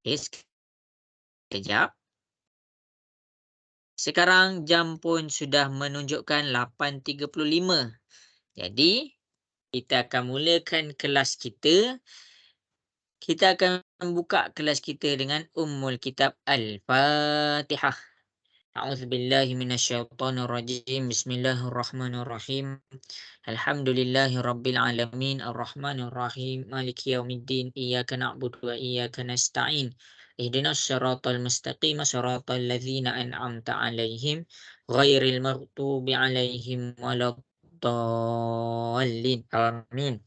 Sekejap. Sekarang jam pun sudah menunjukkan 8.35. Jadi, kita akan mulakan kelas kita. Kita akan buka kelas kita dengan Ummul Kitab Al-Fatihah. A'udzubillahi minasyaitonirrajim. Bismillahirrahmanirrahim. Alhamdulillahi rabbil alamin arrahmanir rahim maliki yaumiddin iyyaka na'budu wa iyyaka nasta'in. Ihdinas siratal mustaqim siratal ladzina an'amta 'alaihim ghairil maghdubi 'alaihim waladdallin. Amin.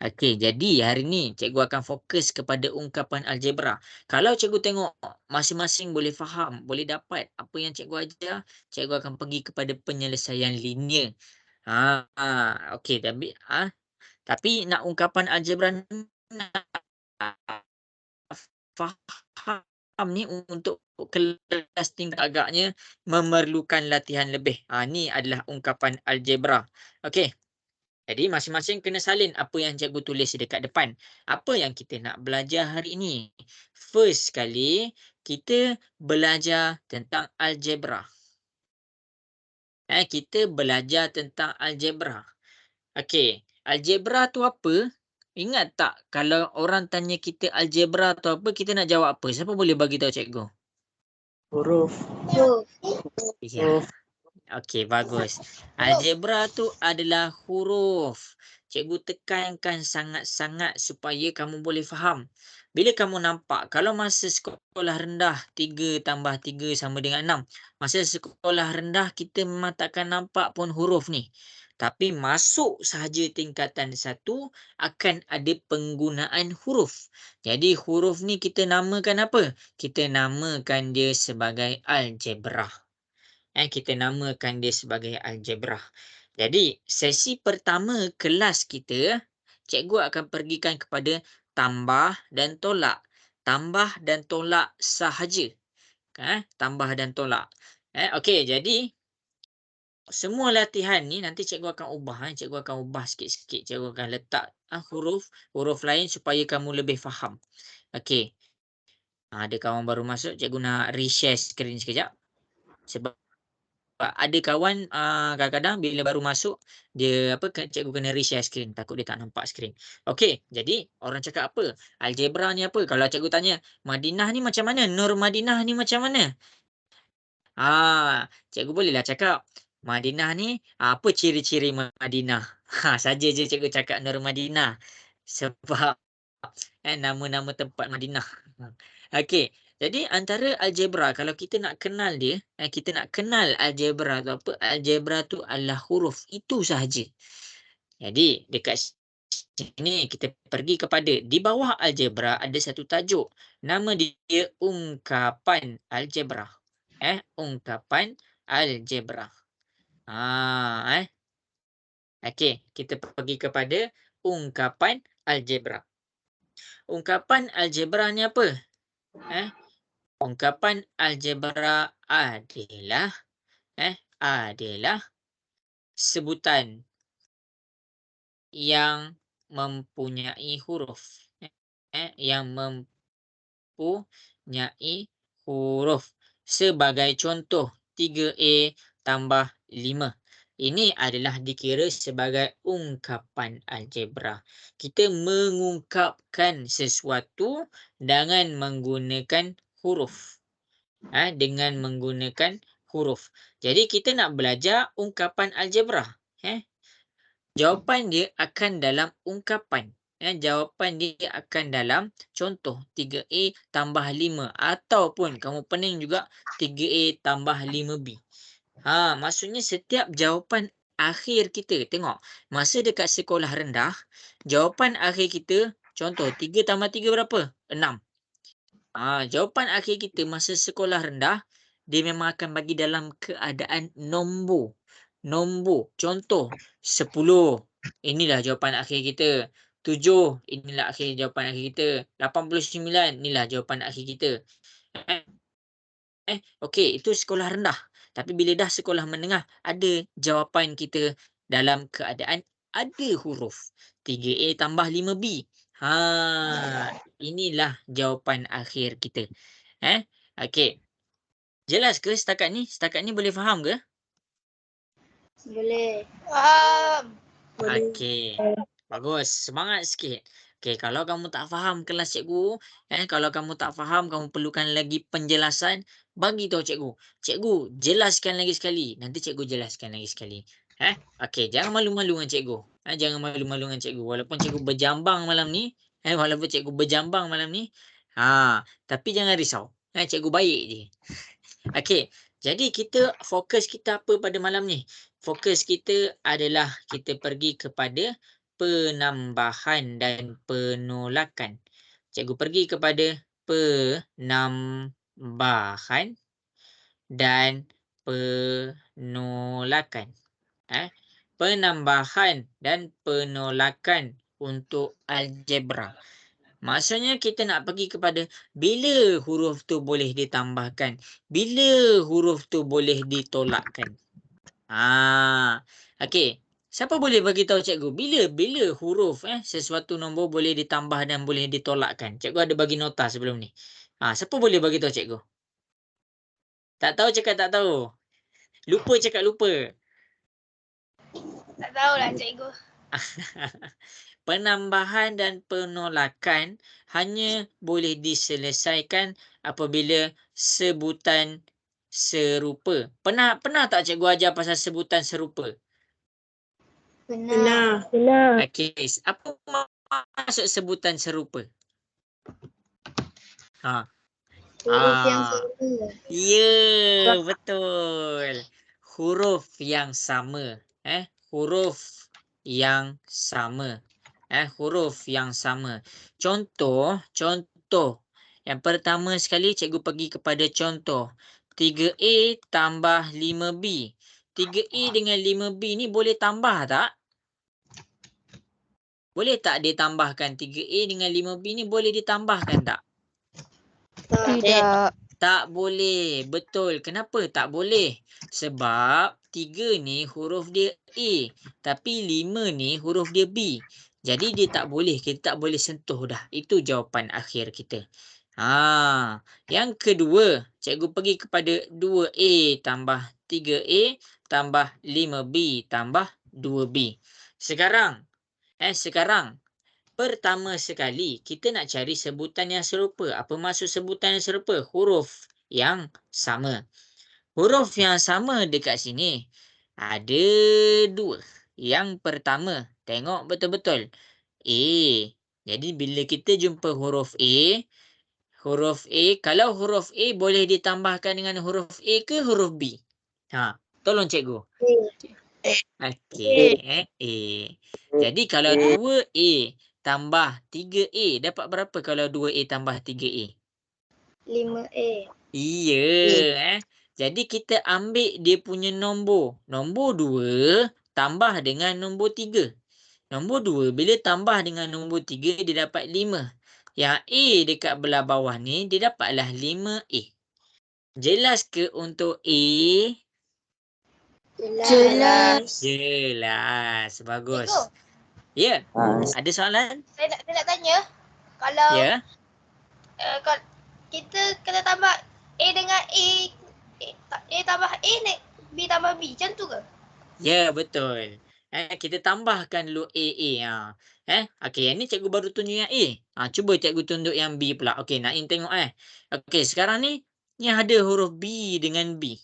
Okey, jadi hari ni cikgu akan fokus kepada ungkapan algebra. Kalau cikgu tengok masing-masing boleh faham, boleh dapat apa yang cikgu ajar, cikgu akan pergi kepada penyelesaian linear. Okey, tapi nak ungkapan algebra ni nak faham ni untuk kelas tingkat agaknya memerlukan latihan lebih. Ni adalah ungkapan algebra. Okey. Jadi masing-masing kena salin apa yang cikgu tulis di dekat depan. Apa yang kita nak belajar hari ini? First sekali, kita belajar tentang algebra. Kita belajar tentang algebra. Okey, algebra tu apa? Ingat tak kalau orang tanya kita algebra tu apa, kita nak jawab apa? Siapa boleh bagi tahu cikgu? Huruf. Ya. Okey, bagus. Algebra tu adalah huruf. Cikgu tekankan sangat-sangat supaya kamu boleh faham. Bila kamu nampak, kalau masa sekolah rendah 3 tambah 3 sama dengan 6. Masa sekolah rendah, kita memang takkan nampak pun huruf ni. Tapi masuk sahaja tingkatan 1, akan ada penggunaan huruf. Jadi huruf ni kita namakan apa? Kita namakan dia sebagai algebra. Kita namakan dia sebagai algebra. Jadi, sesi pertama kelas kita, cikgu akan pergikan kepada tambah dan tolak. Tambah dan tolak sahaja. Tambah dan tolak. Okey, jadi semua latihan ni nanti cikgu akan ubah. Cikgu akan ubah sikit-sikit. Cikgu akan letak huruf lain supaya kamu lebih faham. Okey. Ada kawan baru masuk, cikgu nak reshare skrin sekejap. Sebab ada kawan kadang-kadang bila baru masuk dia cikgu kena reshare skrin, takut dia tak nampak skrin. Okey, jadi orang cakap apa? Algebra ni apa? Kalau cikgu tanya, Madinah ni macam mana? Nur Madinah ni macam mana? Cikgu bolehlah cakap, Madinah ni apa ciri-ciri Madinah? Saja je cikgu cakap Nur Madinah. Sebab nama-nama tempat Madinah. Okey, jadi antara algebra kalau kita nak kenal dia, kita nak kenal algebra tu apa? Algebra tu adalah huruf. Itu sahaja. Jadi dekat sini kita pergi kepada di bawah algebra ada satu tajuk. Nama dia ungkapan algebra. Ungkapan algebra. Okey, kita pergi kepada ungkapan algebra. Ungkapan algebra ni apa? Ungkapan algebra adalah sebutan yang mempunyai huruf. Yang mempunyai huruf. Sebagai contoh, 3A tambah 5. Ini adalah dikira sebagai ungkapan algebra. Kita mengungkapkan sesuatu dengan menggunakan huruf. Dengan menggunakan huruf. Jadi kita nak belajar ungkapan algebra. Jawapan dia akan dalam ungkapan. Jawapan dia akan dalam contoh 3A tambah 5. Ataupun kamu pening juga 3A tambah 5B. Maksudnya setiap jawapan akhir kita. Tengok. Masa dekat sekolah rendah, jawapan akhir kita, contoh 3 tambah 3 berapa? 6. Jawapan akhir kita masa sekolah rendah, dia memang akan bagi dalam keadaan nombor. Contoh, 10. Inilah jawapan akhir kita. 7. Inilah jawapan akhir kita. 89. Inilah jawapan akhir kita. Okey, itu sekolah rendah. Tapi bila dah sekolah menengah, ada jawapan kita dalam keadaan ada huruf. 3A tambah 5B. Inilah jawapan akhir kita. Okey. Jelas ke setakat ni? Setakat ni boleh faham ke? Boleh. Faham. Okey. Bagus. Semangat sikit. Okey, kalau kamu tak faham kelas cikgu, kalau kamu tak faham, kamu perlukan lagi penjelasan, bagi tahu cikgu. Cikgu, jelaskan lagi sekali. Nanti cikgu jelaskan lagi sekali. Okey, jangan malu-malu dengan cikgu. Jangan malu-malu dengan cikgu. Walaupun cikgu berjambang malam ni, tapi jangan risau. Cikgu baik je. Okey, jadi kita fokus kita apa pada malam ni? Fokus kita adalah kita pergi kepada penambahan dan penolakan. Cikgu pergi kepada penambahan dan penolakan. Penambahan dan penolakan untuk algebra. Maksudnya kita nak pergi kepada bila huruf tu boleh ditambahkan, bila huruf tu boleh ditolakkan. Okey. Siapa boleh bagi tahu cikgu bila huruf sesuatu nombor boleh ditambah dan boleh ditolakkan? Cikgu ada bagi nota sebelum ni. Siapa boleh bagi tahu cikgu? Tak tahu cakap tak tahu. Lupa cakap lupa. Tak tahulah cikgu. Penambahan dan penolakan hanya boleh diselesaikan apabila sebutan serupa. Pernah tak cikgu ajar pasal sebutan serupa? Benar. Okey, apa maksud sebutan serupa? Huruf yang sama. Ya, betul. Huruf yang sama. Huruf yang sama. Huruf yang sama. Contoh. Yang pertama sekali cikgu pergi kepada contoh. 3A tambah 5B. 3A dengan 5B ni boleh tambah tak? Boleh tak ditambahkan? 3A dengan 5B ni boleh ditambahkan tak? Tidak. Tak boleh. Betul. Kenapa tak boleh? Sebab 3 ni huruf dia A. Tapi 5 ni huruf dia B. Jadi dia tak boleh. Kita tak boleh sentuh dah. Itu jawapan akhir kita. Yang kedua, cikgu pergi kepada 2A tambah 3A tambah 5B tambah 2B. Sekarang, pertama sekali, kita nak cari sebutan yang serupa. Apa maksud sebutan yang serupa? Huruf yang sama. Huruf yang sama dekat sini ada 2. Yang pertama, tengok betul-betul. A. Jadi bila kita jumpa huruf A, kalau huruf A boleh ditambahkan dengan huruf A ke huruf B? Tolong cikgu. Okey, A. Jadi kalau 2A tambah 3A dapat berapa kalau 2A tambah 3A? 5A. Ya, Jadi kita ambil dia punya nombor. Nombor 2 tambah dengan nombor 3. Nombor 2 bila tambah dengan nombor 3 dia dapat 5. Yang A dekat belah bawah ni dia dapatlah 5A. Jelas ke untuk A? Jelas. Bagus. Cikgu. Ya. Ada soalan? Saya nak tanya. Kalau kalau kita kena tambah A dengan A tambah A B tambah B. Macam tu ke? Ya, betul. Kita tambahkan dulu A. Okey, yang ni cikgu baru tunjuk yang A. Cuba cikgu tunjuk yang B pula. Okey, Naim tengok Okey, sekarang ni ada huruf B dengan B.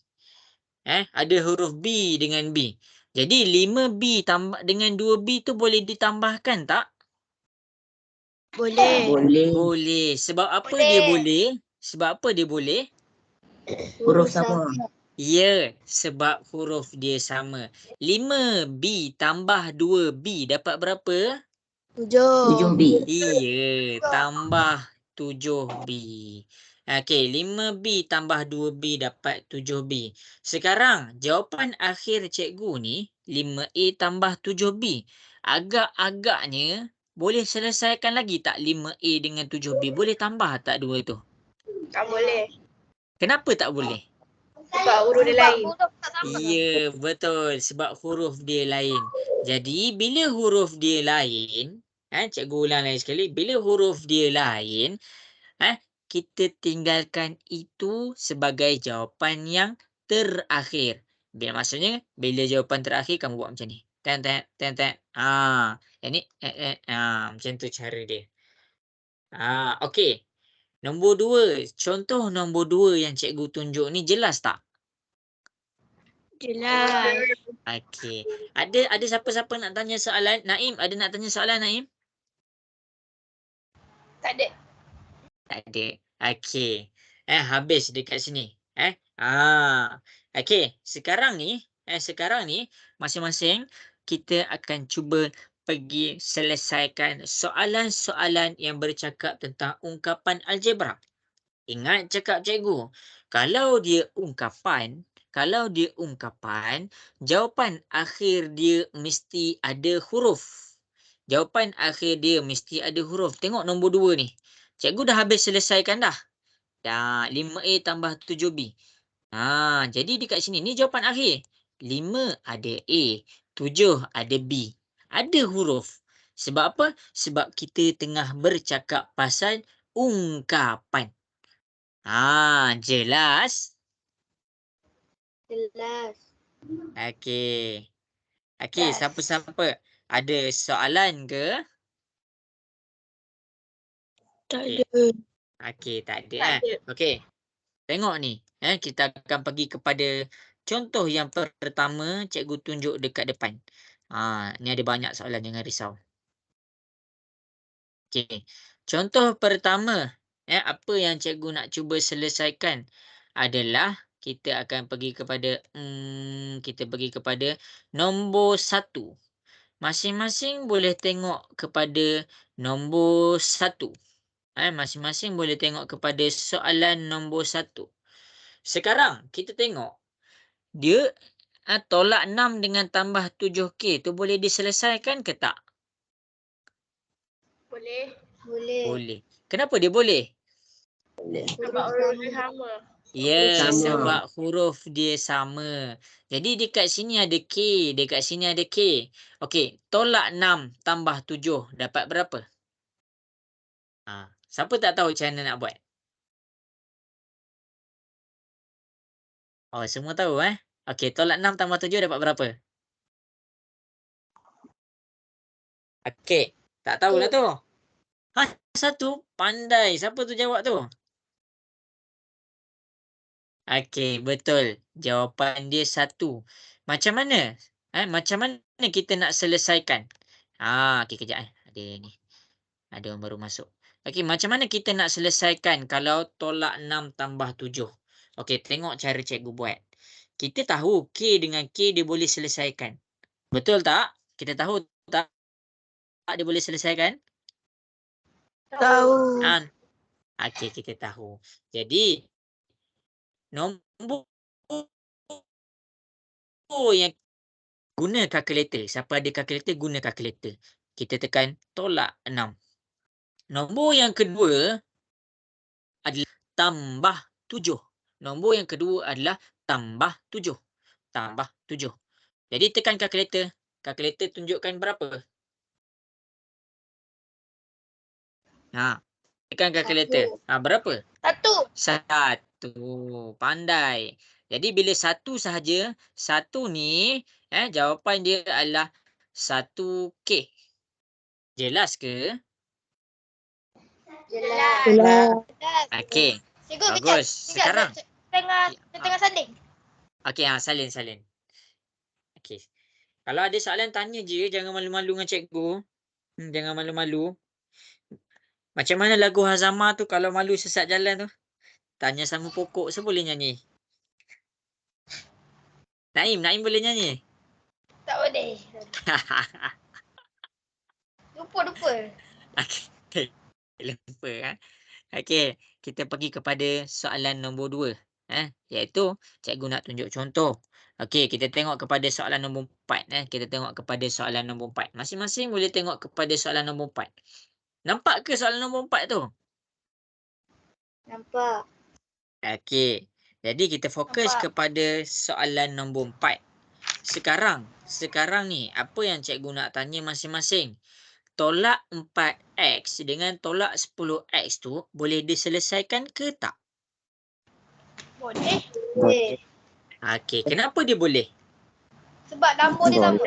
Ada huruf B dengan B. Jadi 5B tambah dengan 2B tu boleh ditambahkan tak? Boleh. Boleh. Sebab apa dia boleh? Sebab apa dia boleh? Huruf sama. Ya, sebab huruf dia sama. 5B tambah 2B dapat berapa? 7B. Iya, tambah 7B. Okey, 5B tambah 2B dapat 7B. Sekarang, jawapan akhir cikgu ni 5A tambah 7B. Agak-agaknya boleh selesaikan lagi tak 5A dengan 7B? Boleh tambah tak dua tu? Tak boleh. Kenapa tak boleh? Sebab huruf dia lain. Ya, betul. Sebab huruf dia lain. Jadi, bila huruf dia lain, Cikgu ulang lagi sekali. Bila huruf dia lain, kita tinggalkan itu sebagai jawapan yang terakhir. Maksudnya, bila jawapan terakhir, kamu buat macam ni. Ten, ten, ten, ten. Yang ni, macam tu cara dia. Okey. Nombor 2. Contoh nombor 2 yang cikgu tunjuk ni jelas tak? Jelas. Okey. Ada siapa-siapa nak tanya soalan? Naim, ada nak tanya soalan, Naim? Tak ada. Tak ada. Okey. Habis dekat sini. Okey. Sekarang ni, masing-masing kita akan cuba pergi selesaikan soalan-soalan yang bercakap tentang ungkapan algebra. Ingat cakap cikgu, kalau dia ungkapan, jawapan akhir dia mesti ada huruf. Jawapan akhir dia mesti ada huruf. Tengok nombor 2 ni. Cikgu dah habis selesaikan dah. 5A tambah 7B. Jadi dekat sini, ni jawapan akhir. 5 ada A, 7 ada B. Ada huruf. Sebab apa? Sebab kita tengah bercakap pasal ungkapan. Jelas? Jelas. Okey. Yes. Siapa-siapa ada soalan ke? Tak Okey. ada. Okey, tak ada. Tak ada. Okey. Tengok ni. Kita akan pergi kepada contoh yang pertama cikgu tunjuk dekat depan. Ni ada banyak soalan, jangan risau. Okey. Contoh pertama, apa yang cikgu nak cuba selesaikan adalah kita akan pergi kepada nombor 1. Masing-masing boleh tengok kepada nombor 1. Masing-masing boleh tengok kepada soalan nombor 1. Sekarang kita tengok dia tolak 6 dengan tambah 7K tu boleh diselesaikan ke tak? Boleh. Boleh. Kenapa dia boleh? Sebab huruf dia sama. Ya, Sama. sebab huruf dia sama. Jadi dekat sini ada K, dekat sini ada K. Okey, tolak 6 tambah 7 dapat berapa? Siapa tak tahu macam mana nak buat? Semua tahu Okey, tolak 6 tambah 7 dapat berapa? Okey, tak tahulah tu. 1. Pandai. Siapa tu jawab tu? Okey, betul. Jawapan dia 1. Macam mana? Macam mana kita nak selesaikan? Okey, kejap Ada ni. Ada orang baru masuk. Okey, macam mana kita nak selesaikan kalau tolak 6 tambah 7? Okey, tengok cara cikgu buat. Kita tahu K dengan K dia boleh selesaikan. Betul tak? Kita tahu tak dia boleh selesaikan? Tahu. Okey, kita tahu. Jadi, nombor yang guna kalkulator. Siapa ada kalkulator, guna kalkulator. Kita tekan tolak 6. Nombor yang kedua adalah tambah 7. Nombor yang kedua adalah tambah 7. Tambah 7. Jadi tekan kalkulator. Kalkulator tunjukkan berapa? Tekan kalkulator. Berapa? 1. Pandai. Jadi bila 1 sahaja, 1 ni jawapan dia adalah 1K. Jelas ke? Jelas. Okey. Cikgu, Bagus. kejap. Sekarang. Tengah salin. Okey, salin. Okey. Kalau ada soalan tanya je, jangan malu-malu dengan cikgu. Jangan malu-malu. Macam mana lagu Hazama tu kalau malu sesat jalan tu? Tanya sama pokok boleh nyanyi. Naim boleh nyanyi? Tak boleh. Lupa. Okey. Lupa Okey, kita pergi kepada soalan nombor 2. Iaitu cikgu nak tunjuk contoh. Okey, kita tengok kepada soalan nombor 4. Kita tengok kepada soalan nombor 4. Masing-masing boleh tengok kepada soalan nombor 4. Nampak ke soalan nombor 4 tu? Nampak. Okey. Jadi kita fokus kepada soalan nombor 4. Sekarang ni apa yang cikgu nak tanya masing-masing? tolak 4x dengan tolak 10x tu boleh diselesaikan ke tak? Boleh. Okey, kenapa dia boleh? Sebab nombor dia sama.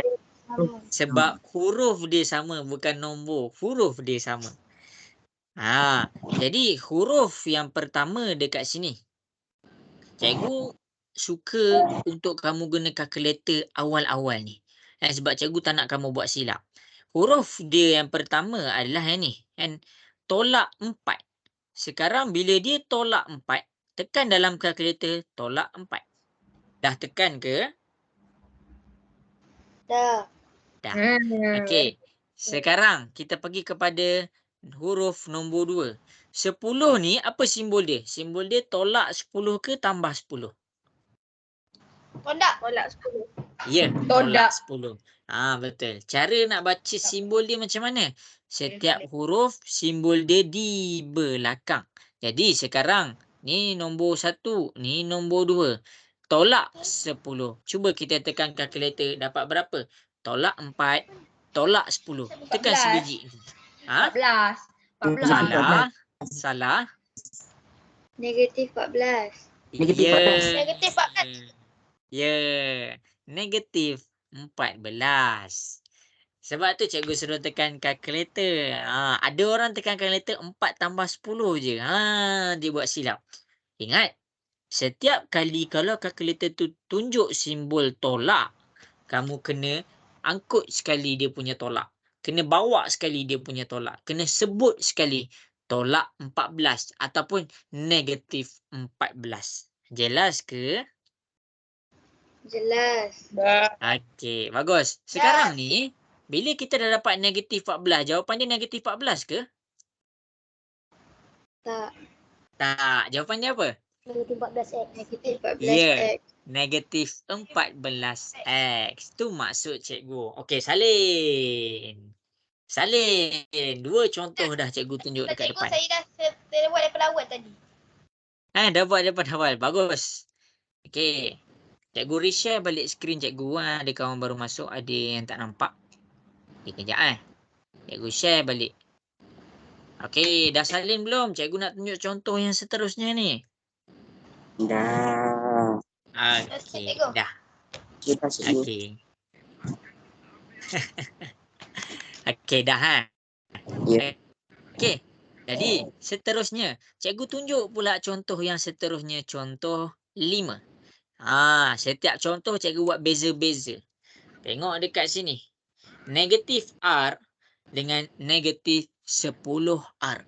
Sebab huruf dia sama, bukan nombor. Huruf dia sama. Jadi huruf yang pertama dekat sini. Cikgu suka untuk kamu guna kalkulator awal-awal ni. Sebab cikgu tak nak kamu buat silap. Huruf dia yang pertama adalah yang ni. Tolak 4. Sekarang bila dia tolak 4, tekan dalam kalkulator tolak 4. Dah tekan ke? Dah. Dah. Okey. Sekarang kita pergi kepada huruf nombor 2. 10 ni apa simbol dia? Simbol dia tolak 10 ke tambah 10? Tolak 10. Ya, tolak 10. Betul. Cara nak baca simbol dia macam mana? Setiap huruf simbol dia di belakang. Jadi sekarang ni nombor 1, ni nombor 2. Tolak 10. Cuba kita tekan kalkulator dapat berapa? Tolak 4, tolak 10. Tekan 14. sebiji. 14. Salah. Salah. Negatif 14. Negatif Ya. 14. Negatif 14. Ya. Negatif 14. Sebab tu cikgu suruh tekan kalkulator. Ada orang tekan kalkulator 4 tambah 10 je. Dia buat silap. Ingat, setiap kali kalau kalkulator tu tunjuk simbol tolak, kamu kena angkut sekali dia punya tolak. Kena bawa sekali dia punya tolak. Kena sebut sekali tolak 14 ataupun negatif 14. Jelas ke? Jelas. Okey, bagus. Sekarang ni, bila kita dah dapat negatif 14, jawapan dia negatif 14 ke? Tak. Tak. Jawapan dia apa? Negatif 14x. Negatif 14x. Ya. Negatif 14x. Tu maksud cikgu. Okey, salin. Salin. 2 contoh dah cikgu tunjuk dekat Cikgu, depan. saya buat daripada awal tadi. Dah buat daripada awal. Bagus. Okey. Cikgu reshare balik skrin cikgu. Ada kawan baru masuk. Ada yang tak nampak. Kejap. Cikgu share balik. Okey, dah salin belum? Cikgu nak tunjuk contoh yang seterusnya ni. Dah. Okey, dah. Kita sini. Okey. Okey, dah Ya. Okey. Jadi, seterusnya, cikgu tunjuk pula contoh yang seterusnya, contoh 5. Setiap contoh cikgu buat beza-beza. Tengok dekat sini. Negatif R dengan negatif 10R.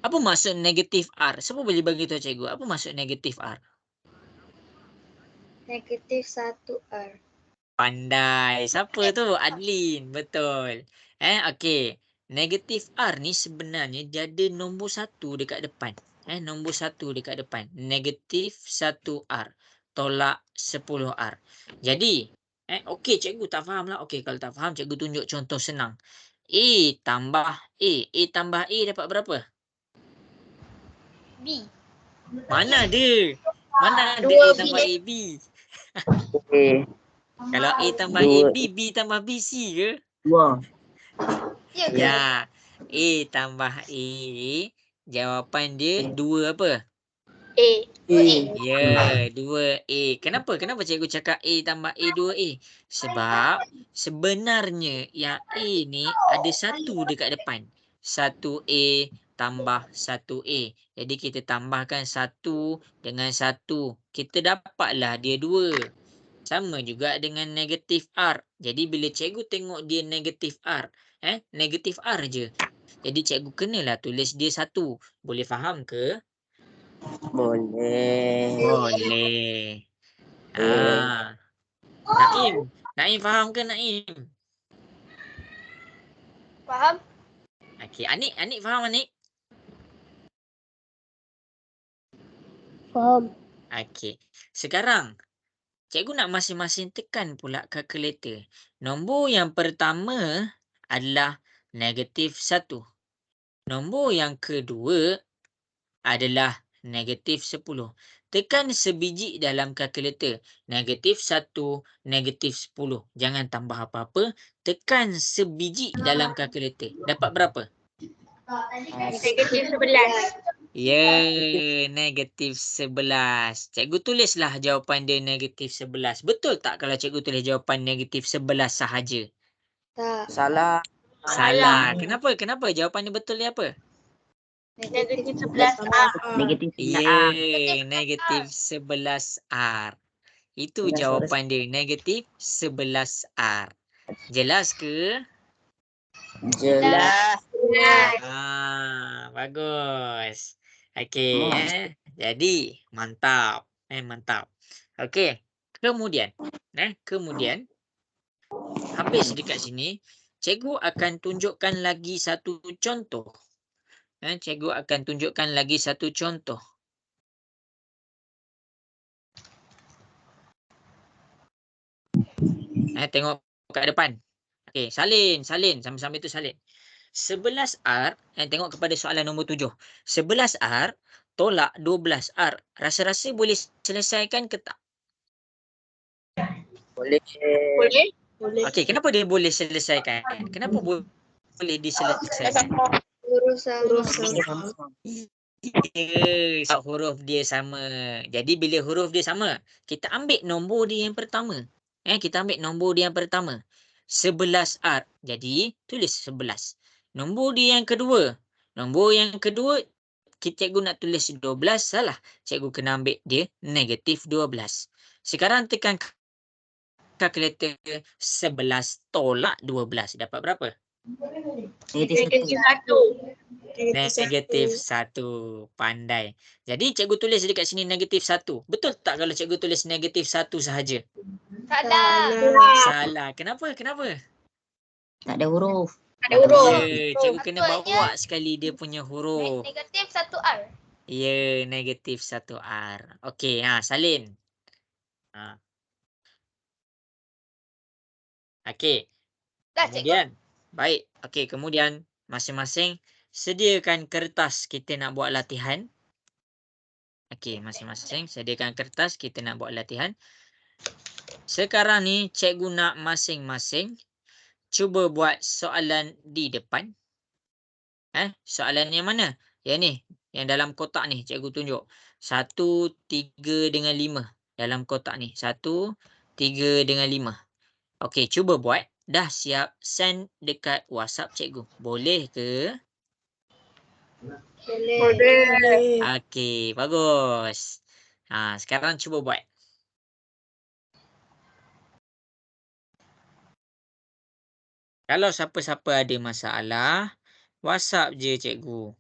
Apa maksud negatif R? Siapa boleh bagi tahu cikgu? Apa maksud negatif R? Negatif 1R. Pandai. Siapa tu? Adlin. Betul. Okey. Negatif R ni sebenarnya dia ada nombor 1 dekat depan. Nombor 1 dekat depan. Negatif 1R. Tolak 10R. Jadi, okey cikgu tak faham lah. Okey, kalau tak faham cikgu tunjuk contoh senang. A tambah A. A tambah A dapat berapa? B. Mana dia? Mana ada 2 A tambah A, B? Okey. Kalau A tambah A, Dua. B, B tambah B, C ke? 2. Ya ke? Ya. A tambah A. Jawapan dia 2 apa? A. Ya, 2A. Kenapa? Kenapa cikgu cakap A tambah A 2A? Sebab sebenarnya yang A ni ada 1 dekat depan. 1A tambah 1A. Jadi kita tambahkan 1 dengan 1. Kita dapatlah dia 2. Sama juga dengan negatif R. Jadi bila cikgu tengok dia negatif R, negatif R je. Jadi cikgu kenalah tulis dia 1. Boleh faham ke? Boleh. Boleh. Naim. Naim faham ke Naim? Faham? Okey, Anik faham Anik? Faham. Okey. Sekarang cikgu nak masing-masing tekan pula kalkulator. Nombor yang pertama adalah negatif 1. Nombor yang kedua adalah negatif 10. Tekan sebiji dalam kalkulator. -1, -10. Jangan tambah apa-apa. Tekan sebiji dalam kalkulator. Dapat berapa? -11. Ya, -11. Cikgu tulislah jawapan dia -11. Betul tak kalau cikgu tulis jawapan -11 sahaja? Tak. Salah. Salah. Kenapa? Kenapa? Jawapan dia betul dia apa? -11R. Negatif Ya, Negatif -11R. Itu 11 jawapan dia, -11R. Jelas ke? Jelas. Bagus. Okey, Jadi, mantap. Mantap. Okey. Kemudian, habis dekat sini, cikgu akan tunjukkan lagi satu contoh. Cikgu akan tunjukkan lagi satu contoh. Tengok kat depan. Okey, salin. Sama-sama itu salin. 11R, tengok kepada soalan nombor 7. 11R tolak 12R. Rasa-rasa boleh selesaikan ke tak? Boleh. Okey, kenapa dia boleh selesaikan? Kenapa boleh diselesaikan? Ya, sebab huruf dia sama. Jadi bila huruf dia sama, kita ambil nombor dia yang pertama. Kita ambil nombor dia yang pertama. 11R. Jadi tulis 11. Nombor dia yang kedua. Cikgu nak tulis 12, salah. Cikgu kena ambil dia -12. Sekarang tekan kalkulator 11 tolak 12. Dapat berapa? -1. Pandai. Jadi cikgu tulis dekat sini -1. Betul tak kalau cikgu tulis -1 sahaja? Salah. Kenapa? Tak ada huruf. Ya, cikgu kena bawa sekali dia punya huruf. -1R. Ya, -1R. Okey, salin. Okey. Dah, cikgu. Kemudian, baik. Okey, kemudian masing-masing sediakan kertas kita nak buat latihan. Okey, masing-masing sediakan kertas kita nak buat latihan. Sekarang ni cikgu nak masing-masing cuba buat soalan di depan. Soalan yang mana? Yang ni, yang dalam kotak ni cikgu tunjuk. 1, 3 dengan 5 dalam kotak ni. 1, 3 dengan 5. Okey, cuba buat. Dah siap, send dekat WhatsApp cikgu. Boleh ke? Boleh. Okey, bagus. Sekarang cuba buat. Kalau siapa-siapa ada masalah, WhatsApp je cikgu.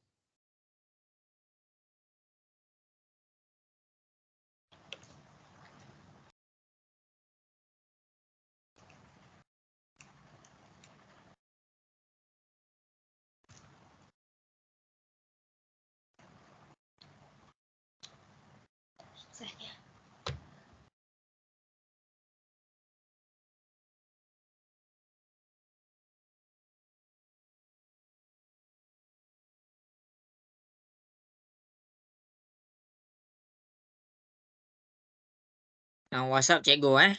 WhatsApp cikgu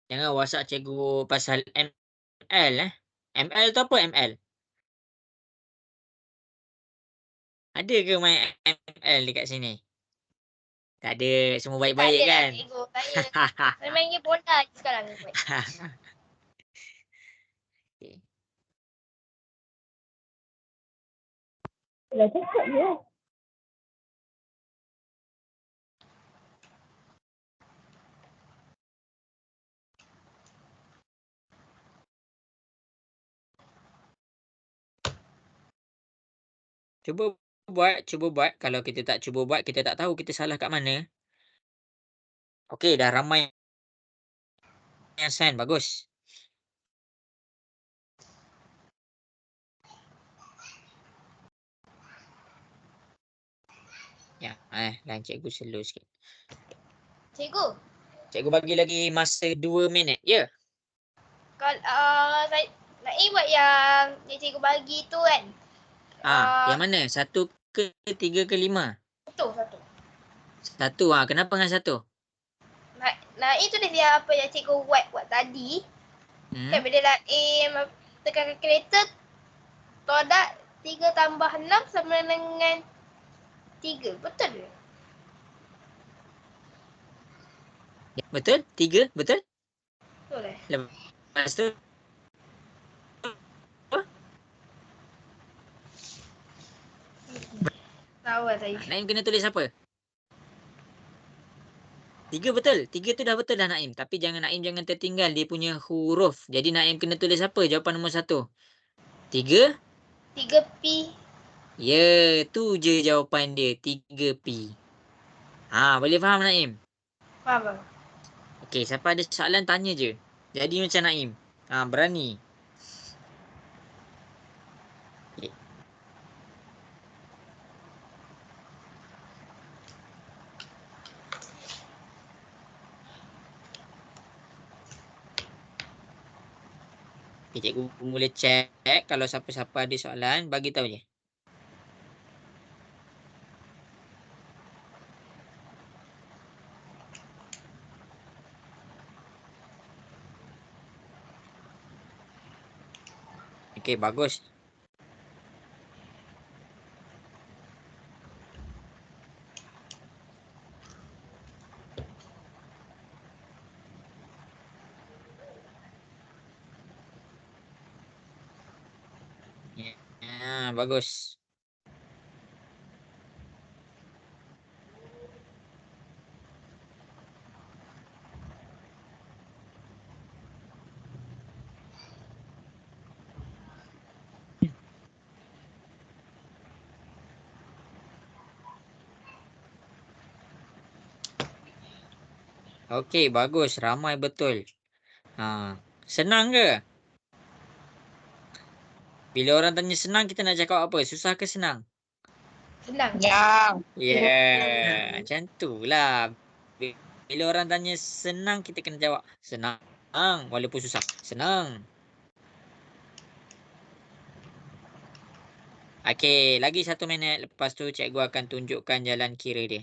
Jangan WhatsApp cikgu pasal ML ML tu apa ML? Ada ke main ML dekat sini? Tak ada, semua baik-baik Tak ada kan? lah, cikgu. Saya main game bola je sekarang. Okay. Dah cakap je. Cuba buat. Kalau kita tak cuba buat, kita tak tahu kita salah kat mana. Okey, dah ramai yang send. Bagus. Ya, lain cikgu slow sikit. Cikgu. Cikgu bagi lagi masa 2 minit. Ya. Kalau saya nak buat yang cikgu bagi tu kan. Yang mana? 1 ke 3 ke 5? Satu. 1. Kenapa dengan 1? Nah itu dia apa yang cikgu buat tadi. Kan bila Naim tekan kalkulator, tolak 3 tambah 6 sama dengan 3. Betul ke? Ya, betul? 3, betul? Betul eh? Lepas tu Tahu lah saya. Naim kena tulis apa? 3 betul. 3 tu dah betul dah Naim. Tapi Naim jangan tertinggal dia punya huruf. Jadi Naim kena tulis apa? Jawapan nombor 1. 3? 3P. Ya, tu je jawapan dia. 3P. Boleh faham Naim? Faham? Okey, siapa ada soalan tanya je. Jadi macam Naim. Berani. Okay. Okay, cikgu mula check. Kalau siapa-siapa ada soalan, bagi tahu je. Okey, bagus. Ya, bagus. Okey, bagus. Ramai betul. Senang ke? Bila orang tanya senang, kita nak cakap apa? Susah ke senang? Senang. Yang. Yeah, macam tu lah. Bila orang tanya senang, kita kena jawab senang. Walaupun susah. Senang. Okey, lagi 1 minit. Lepas tu cikgu akan tunjukkan jalan kira dia.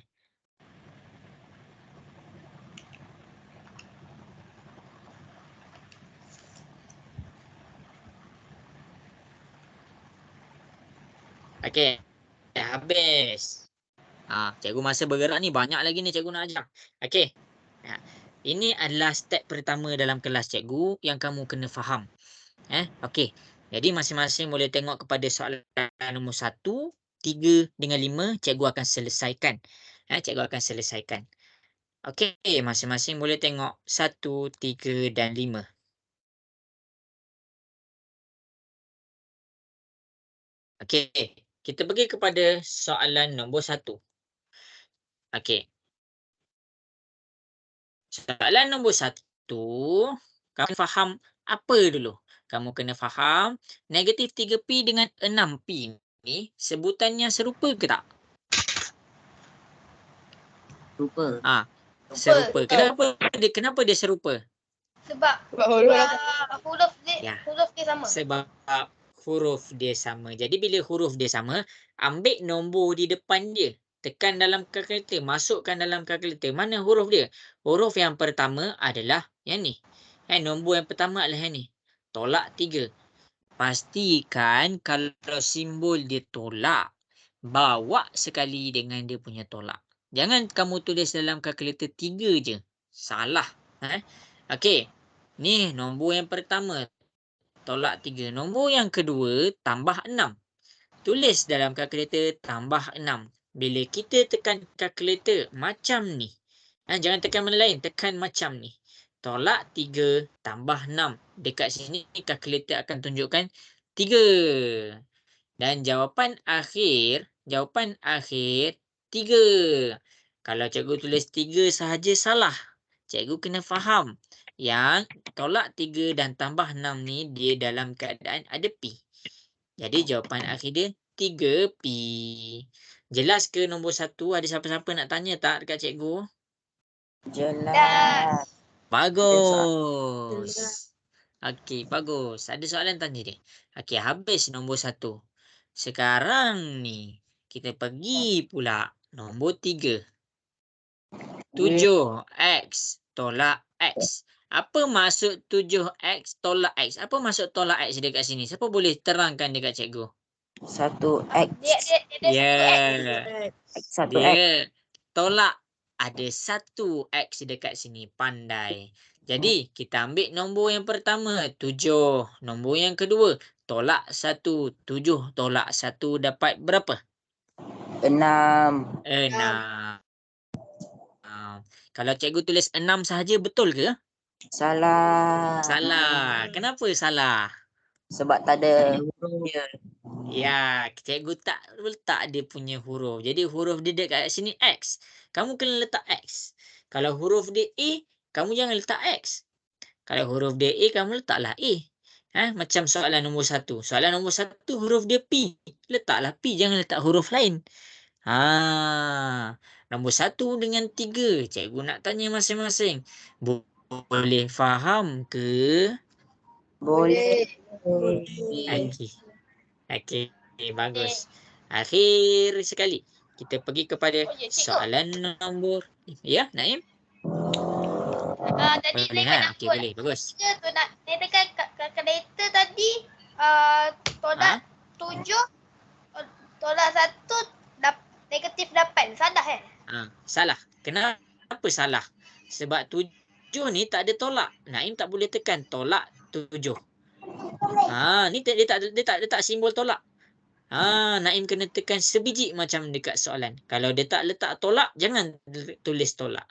Okey, dah habis. Cikgu masa bergerak ni banyak lagi ni cikgu nak ajar. Okey. Ini adalah step pertama dalam kelas cikgu yang kamu kena faham. Okey. Jadi masing-masing boleh tengok kepada soalan nombor 1, 3 dengan 5 cikgu akan selesaikan. Cikgu akan selesaikan. Okey, masing-masing boleh tengok 1, 3 dan 5. Okey, kita pergi kepada soalan nombor 1. Okey. Soalan nombor 1, kamu faham apa dulu? Kamu kena faham negatif 3P dengan 6P ni sebutannya serupa ke tak? Rupa. Serupa. Kenapa dia serupa? Sebab Ya. huruf dia sama. Sebab huruf dia sama. Jadi bila huruf dia sama, ambil nombor di depan dia. Tekan dalam kalkulator, masukkan dalam kalkulator. Mana huruf dia? Huruf yang pertama adalah yang ni. Nombor yang pertama adalah yang ni. Tolak 3. Pastikan kalau simbol dia tolak, bawa sekali dengan dia punya tolak. Jangan kamu tulis dalam kalkulator 3 je. Salah. Okey. Ni nombor yang pertama. Tolak 3. Nombor yang kedua, tambah 6. Tulis dalam kalkulator tambah 6. Bila kita tekan kalkulator macam ni. Jangan tekan benda lain. Tekan macam ni. Tolak 3 tambah 6. Dekat sini kalkulator akan tunjukkan 3. Dan jawapan akhir 3. Kalau cikgu tulis 3 sahaja salah. Cikgu kena faham yang tolak 3 dan tambah 6 ni dia dalam keadaan ada P. Jadi jawapan akhir dia 3P. Jelas ke nombor 1? Ada siapa-siapa nak tanya tak dekat cikgu? Jelas. Bagus. Okey, bagus. Ada soalan tanya dia. Okey, habis nombor 1. Sekarang ni kita pergi pula nombor 3. 7x tolak x. Apa maksud 7x tolak x? Apa maksud tolak x dekat sini? Siapa boleh terangkan dekat cikgu? 1x. Dia ada Ya. 1x. 1x. Dia tolak ada 1x dekat sini. Pandai. Jadi, kita ambil nombor yang pertama, 7. Nombor yang kedua, tolak 1. 7 tolak 1 dapat berapa? 6. 6. Kalau cikgu tulis 6 sahaja, betul ke? Salah. Salah. Kenapa salah? Sebab tak ada huruf dia. Ya, cikgu tak letak dia punya huruf. Jadi huruf dia dekat sini X. Kamu kena letak X. Kalau huruf dia A, kamu jangan letak X. Kalau huruf dia A, kamu letaklah A. Macam soalan nombor 1. Soalan nombor 1, huruf dia P. Letaklah P, jangan letak huruf lain. Nombor 1 dengan 3. Cikgu nak tanya masing-masing. Boleh faham ke? Boleh. Okey. Okey, bagus. Akhir sekali, kita pergi kepada Oh, ya, cikgu. soalan nombor. Ya, Naim? Tadi Boleh, dekat Okey, nombor boleh. Bagus. 3 tu nak dia dekat kalkulator tadi tolak 7 tolak 1 negatif 8. Salah Salah. Kenapa salah? Sebab 7 ni tak ada tolak. Naim tak boleh tekan tolak 7. Ni dia tak simbol tolak. Naim kena tekan sebiji macam dekat soalan. Kalau dia tak letak tolak, jangan tulis tolak.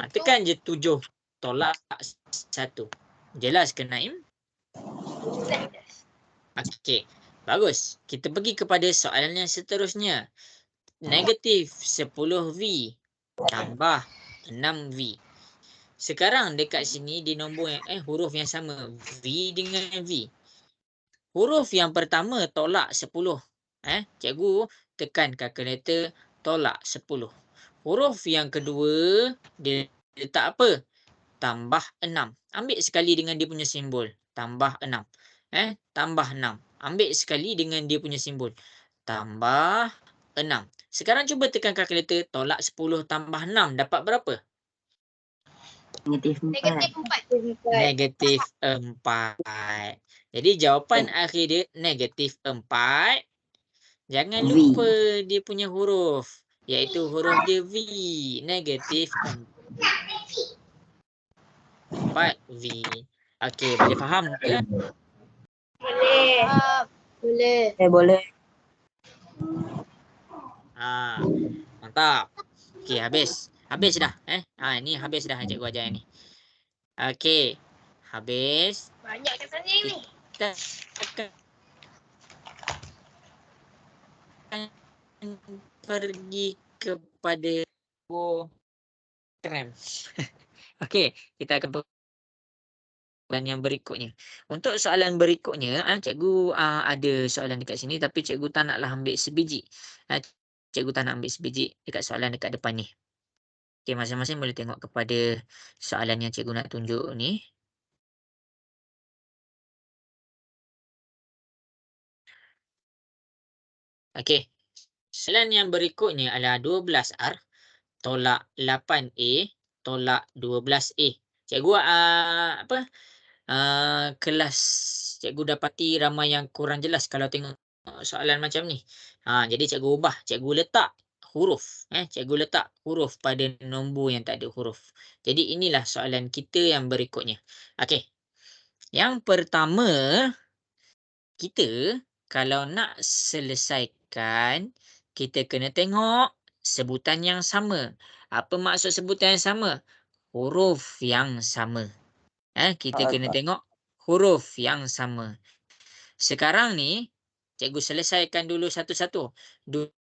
Tekan je 7 tolak 1. Jelas ke Naim? Okey. Bagus. Kita pergi kepada soalan yang seterusnya. Negatif 10V tambah 6V. Sekarang dekat sini di nombor yang huruf yang sama. V dengan V. Huruf yang pertama tolak 10. Cikgu tekan kalkulator tolak 10. Huruf yang kedua dia letak apa? Tambah 6. Ambil sekali dengan dia punya simbol. Tambah 6. Tambah 6. Ambil sekali dengan dia punya simbol. Tambah 6. Sekarang cuba tekan kalkulator tolak 10 tambah 6. Dapat berapa? Negatif 4. Negatif 4. Jadi jawapan akhir dia negatif 4. Jangan V. lupa dia punya huruf. Iaitu huruf dia V. Negatif 4V. Okey, boleh faham ke? Boleh. Boleh. Mantap. Okey, habis. Habis dah. Ni habis dah cikgu ajar ni. Okey. Habis. Banyak katanya ni. Kita akan pergi kepada program. Okey, kita akan soalan yang berikutnya. Untuk soalan berikutnya, cikgu ada soalan dekat sini tapi cikgu tak naklah ambil sebiji. Cikgu tak nak ambil sebiji dekat soalan dekat depan ni. Okey, masing-masing boleh tengok kepada soalan yang cikgu nak tunjuk ni. Okey. Soalan yang berikutnya adalah 12R tolak 8A tolak 12A. Cikgu kelas cikgu dapati ramai yang kurang jelas kalau tengok soalan macam ni. Jadi cikgu ubah, cikgu letak huruf. Cikgu letak huruf pada nombor yang tak ada huruf. Jadi inilah soalan kita yang berikutnya. Okey. Yang pertama, kita kalau nak selesaikan, kita kena tengok sebutan yang sama. Apa maksud sebutan yang sama? Huruf yang sama. Kita kena tengok huruf yang sama. Sekarang ni, cikgu selesaikan dulu satu-satu.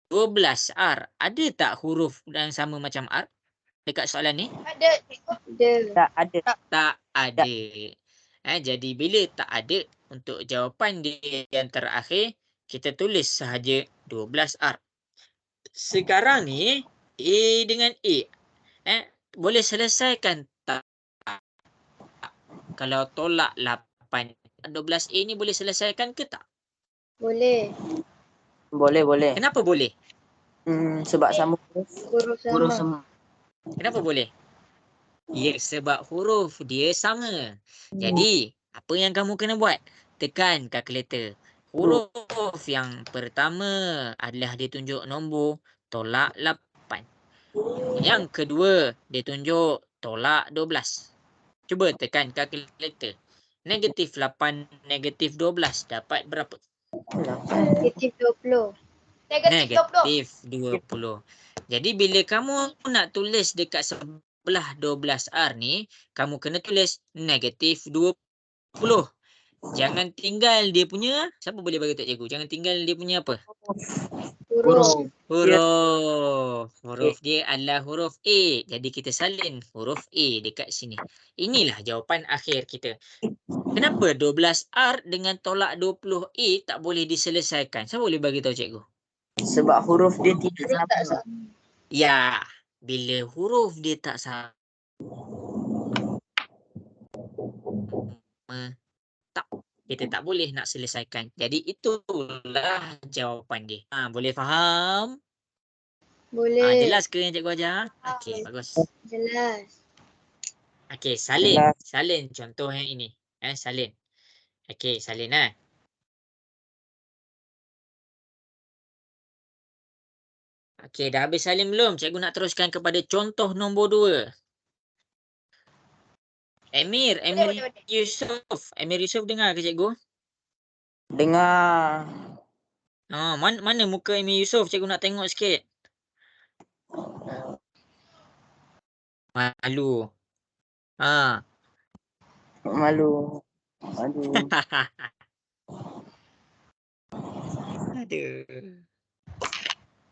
12R. Ada tak huruf yang sama macam R dekat soalan ni? Ada. Tak ada. Tak ada. Jadi bila tak ada, untuk jawapan dia yang terakhir, kita tulis sahaja 12R. Sekarang ni, A dengan A. Boleh selesaikan tak? Kalau tolak 8, 12A ni boleh selesaikan ke tak? Boleh. Boleh. Kenapa boleh? Sebab sama huruf. Huruf Huruf sama. Kenapa boleh? Ya, sebab huruf dia sama. Jadi, apa yang kamu kena buat? Tekan kalkulator. Huruf yang pertama adalah dia tunjuk nombor tolak 8. Yang kedua, dia tunjuk tolak 12. Cuba tekan kalkulator. Negatif 8, negatif 12 dapat berapa? Negatif 20. Negatif 20. Negatif 20. Jadi bila kamu nak tulis dekat sebelah 12R ni, kamu kena tulis negatif 20. Jangan tinggal dia punya, siapa boleh bagi tahu cikgu? Jangan tinggal dia punya apa? Huruf. Huruf. Huruf dia adalah huruf A. Jadi kita salin huruf A dekat sini. Inilah jawapan akhir kita. Kenapa 12R dengan tolak 20A tak boleh diselesaikan? Siapa boleh bagi tahu cikgu? Sebab huruf dia tidak Tak sama. sama. Ya, bila huruf dia tak sama, tak, kita tak boleh nak selesaikan. Jadi itulah jawapan dia. Boleh faham? Boleh. Jelas ke yang cikgu ajar? Okey, bagus. Jelas. Okey, salin. Jelas. Salin contoh yang ini. Salin. Okey, salin Okey, dah habis salin belum? Cikgu nak teruskan kepada contoh nombor 2. Emir Boleh. Yusof. Emir Yusof dengar ke cikgu? Dengar. Mana muka Emir Yusof? Cikgu nak tengok sikit. Malu. Malu. Aduh. Aduh.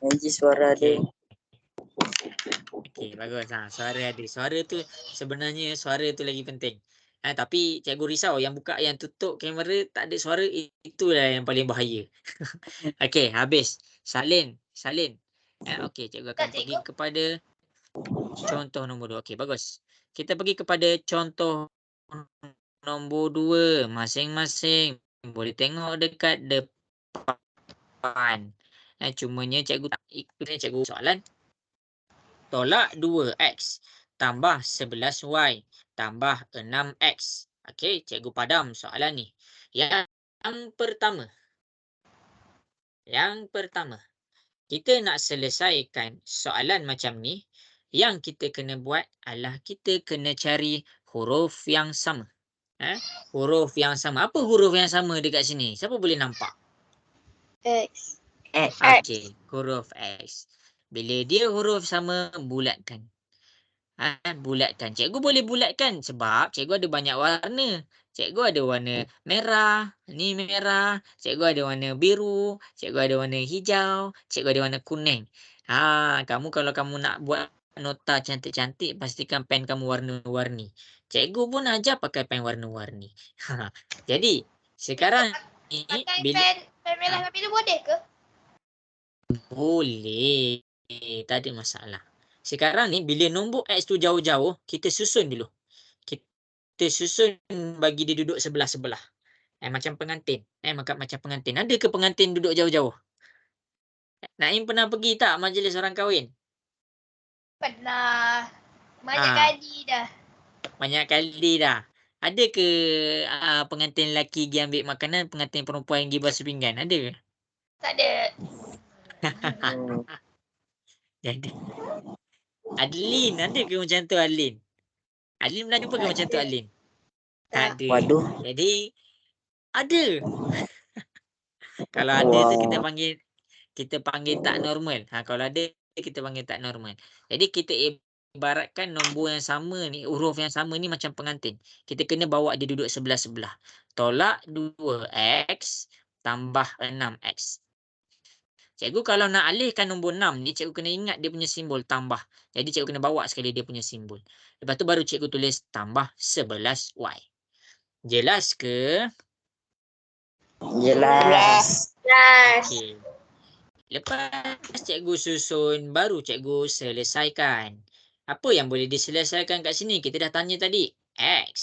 Janji suara dia. Okey, bagus. Suara ada. Suara tu sebenarnya suara tu lagi penting. Tapi cikgu risau yang buka yang tutup kamera tak ada suara, itulah yang paling bahaya. Okey, habis. Salin. Okey, cikgu akan pergi kepada contoh nombor 2. Okey, bagus. Kita pergi kepada contoh nombor 2 masing-masing. Boleh tengok dekat depan. Cumanya cikgu tak ikut cikgu soalan. Tolak 2x tambah 11y tambah 6x. Okey, cikgu padam soalan ni. Yang pertama, kita nak selesaikan soalan macam ni, yang kita kena buat adalah kita kena cari huruf yang sama. Huruf yang sama. Apa huruf yang sama dekat sini? Siapa boleh nampak? X. Okey, huruf X. Bila dia huruf sama, bulatkan. Bulatkan. Cikgu boleh bulatkan sebab cikgu ada banyak warna. Cikgu ada warna merah, ni merah. Cikgu ada warna biru, cikgu ada warna hijau, cikgu ada warna kuning. Kamu kalau kamu nak buat nota cantik-cantik, pastikan pen kamu warna-warni. Cikgu pun ajar pakai pen warna-warni. Jadi, sekarang ni Pakai bila pen merah dan biru boleh ke? boleh. Tak ada masalah. Sekarang ni bila nombor X tu jauh-jauh, kita susun dulu. Kita susun bagi dia duduk sebelah-sebelah. Macam pengantin. Macam pengantin. Ada ke pengantin duduk jauh-jauh? Naim pernah pergi tak majlis orang kahwin? Pernah. Banyak kali dah. Banyak kali dah. Ada ke pengantin lelaki pergi ambil makanan, pengantin perempuan pergi basuh pinggan? Ada ke? Tak ada. Jadi Adlin, ada ke macam tu Adlin? Adlin pernah jumpa ke macam tu Adlin? Tak ada. Waduh. Jadi ada. Kalau ada tu kita panggil tak normal. Kalau ada kita panggil tak normal. Jadi kita ibaratkan nombor yang sama ni, huruf yang sama ni macam pengantin. Kita kena bawa dia duduk sebelah-sebelah. Tolak 2x tambah 6x. Cikgu kalau nak alihkan nombor 6 ni, cikgu kena ingat dia punya simbol tambah. Jadi cikgu kena bawa sekali dia punya simbol. Lepas tu baru cikgu tulis tambah 11y. Jelas ke? Jelas. Okey. Lepas cikgu susun, baru cikgu selesaikan. Apa yang boleh diselesaikan kat sini? Kita dah tanya tadi. X.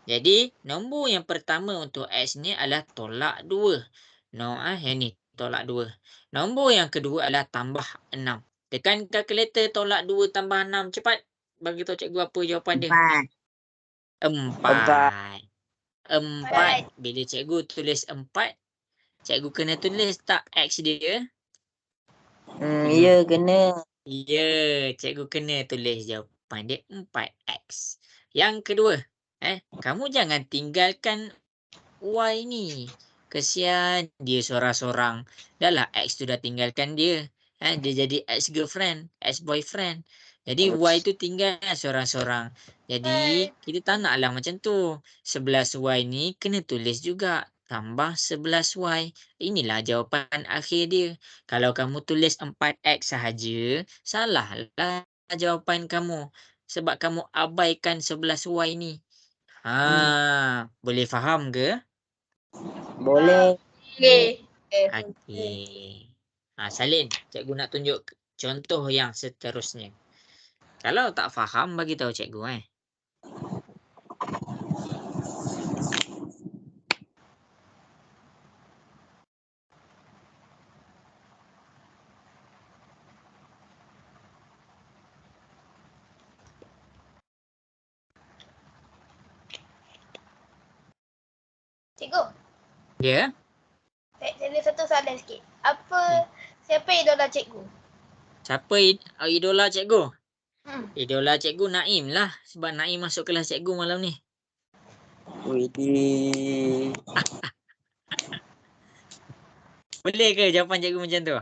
Jadi, nombor yang pertama untuk X ni adalah tolak 2. Yang ni, tolak 2. Nombor yang kedua adalah tambah 6. Tekan kalkulator, tolak 2 tambah 6. Cepat. Bagi tahu cikgu apa jawapan dia. 4. 4. Bila cikgu tulis 4, cikgu kena tulis tak X dia? Ya, kena. Ya, cikgu kena tulis jawapan dia 4X. Yang kedua, kamu jangan tinggalkan Y ni. Kesian dia sorang-sorang. Dah lah X tu dah tinggalkan dia. Dia jadi ex-girlfriend, ex-boyfriend. Jadi Y tu tinggal sorang-sorang. Jadi kita tak naklah macam tu. 11Y ni kena tulis juga. Tambah 11Y. Inilah jawapan akhir dia. Kalau kamu tulis 4X sahaja, salahlah jawapan kamu. Sebab kamu abaikan 11Y ni. Boleh faham ke? Boleh. Okey. Okey. Salin, cikgu nak tunjuk contoh yang seterusnya. Kalau tak faham, bagi tahu cikgu. Cikgu, Ya? saya ada satu soalan sikit. Siapa idola cikgu? Siapa idola cikgu? Hmm. Idola cikgu Naim lah. Sebab Naim masuk kelas cikgu malam ni. Widih. Boleh ke jawapan cikgu macam tu?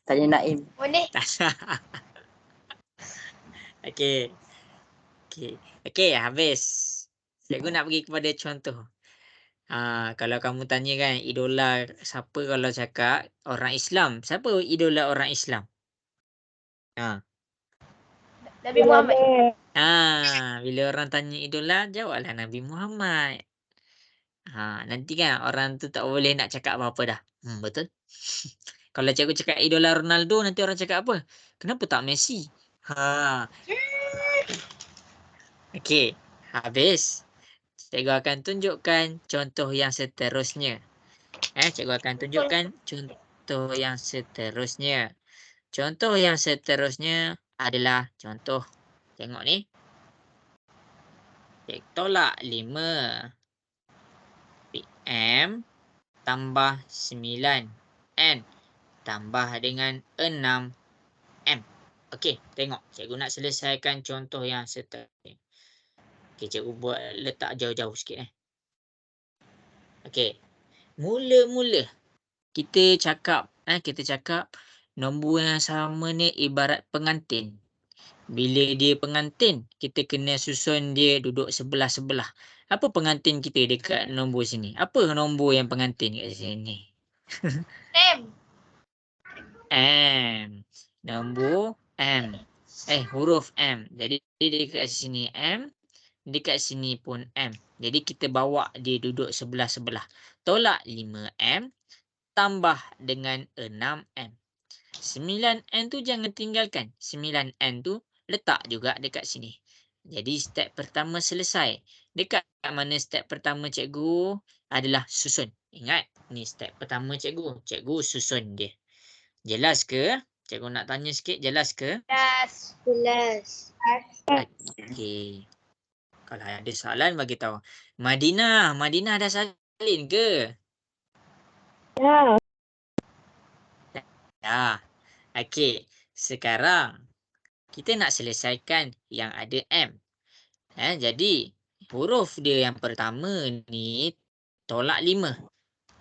Tanya Naim. Boleh? Okey. Okey, habis. Cikgu nak pergi kepada contoh. Kalau kamu tanya kan, idola siapa kalau cakap orang Islam? Siapa idola orang Islam? Nabi Muhammad. Bila orang tanya idola, jawablah Nabi Muhammad. Nanti kan orang tu tak boleh nak cakap apa-apa dah. Betul? Kalau cikgu cakap idola Ronaldo, nanti orang cakap apa? Kenapa tak Messi? Okey, habis. Cikgu akan tunjukkan contoh yang seterusnya. Cikgu akan tunjukkan contoh yang seterusnya. Contoh yang seterusnya adalah contoh. Tengok ni. Tolak 5 PM tambah 9N tambah dengan 6M. Okey, tengok. Cikgu nak selesaikan contoh yang seterusnya. Okey, cikgu buat letak jauh-jauh sikit. Okey. Mula-mula kita cakap nombor yang sama ni ibarat pengantin. Bila dia pengantin, kita kena susun dia duduk sebelah-sebelah. Apa pengantin kita dekat nombor sini? Apa nombor yang pengantin kat sini? M. Nombor M. Huruf M. Jadi dia dekat sini M. Dekat sini pun M. Jadi kita bawa dia duduk sebelah-sebelah. Tolak 5M tambah dengan 6M. 9N tu jangan tinggalkan. 9N tu letak juga dekat sini. Jadi step pertama selesai. Dekat mana step pertama cikgu? Adalah susun. Ingat, ni step pertama cikgu. Cikgu susun dia. Jelas ke? Cikgu nak tanya sikit, jelas ke? Jelas. Okey. Kalau ada soalan, bagi tahu. Madinah dah salin ke? Ya. Okey. Sekarang kita nak selesaikan yang ada M. Jadi huruf dia yang pertama ni tolak 5.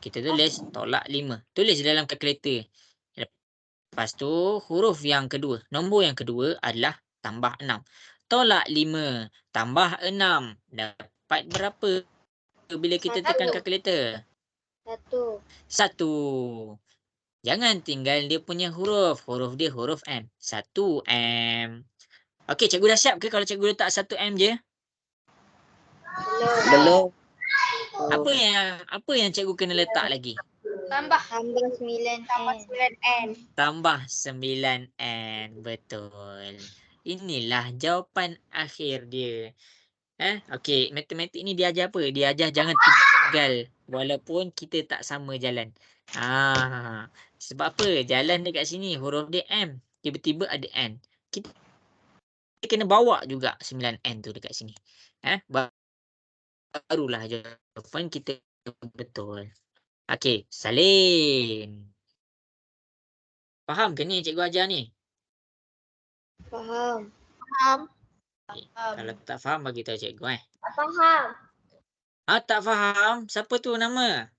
Kita tulis tolak 5. Tulis dalam kalkulator. Lepas tu huruf yang kedua, nombor yang kedua adalah tambah 6. Tolak 5 tambah 6. Dapat berapa bila kita tekan kalkulator? 1. Jangan tinggal dia punya huruf. Huruf dia huruf M. 1M. Okey, cikgu dah siap ke kalau cikgu letak 1M je? Belum. Apa yang cikgu kena letak lagi? Tambah 9N. Tambah 9N. Betul. Inilah jawapan akhir dia. Okey, matematik ni dia ajar apa? Dia ajar jangan tinggal walaupun kita tak sama jalan. Sebab apa? Jalan dekat sini huruf dia M. Tiba-tiba ada N. Kita kena bawa juga 9N tu dekat sini. Barulah jawapan kita betul. Okey, salin. Faham ke ni cikgu ajar ni? Faham. Okay. Kalau tak faham bagi tahu cikgu Tak faham. tak faham? Siapa tu nama?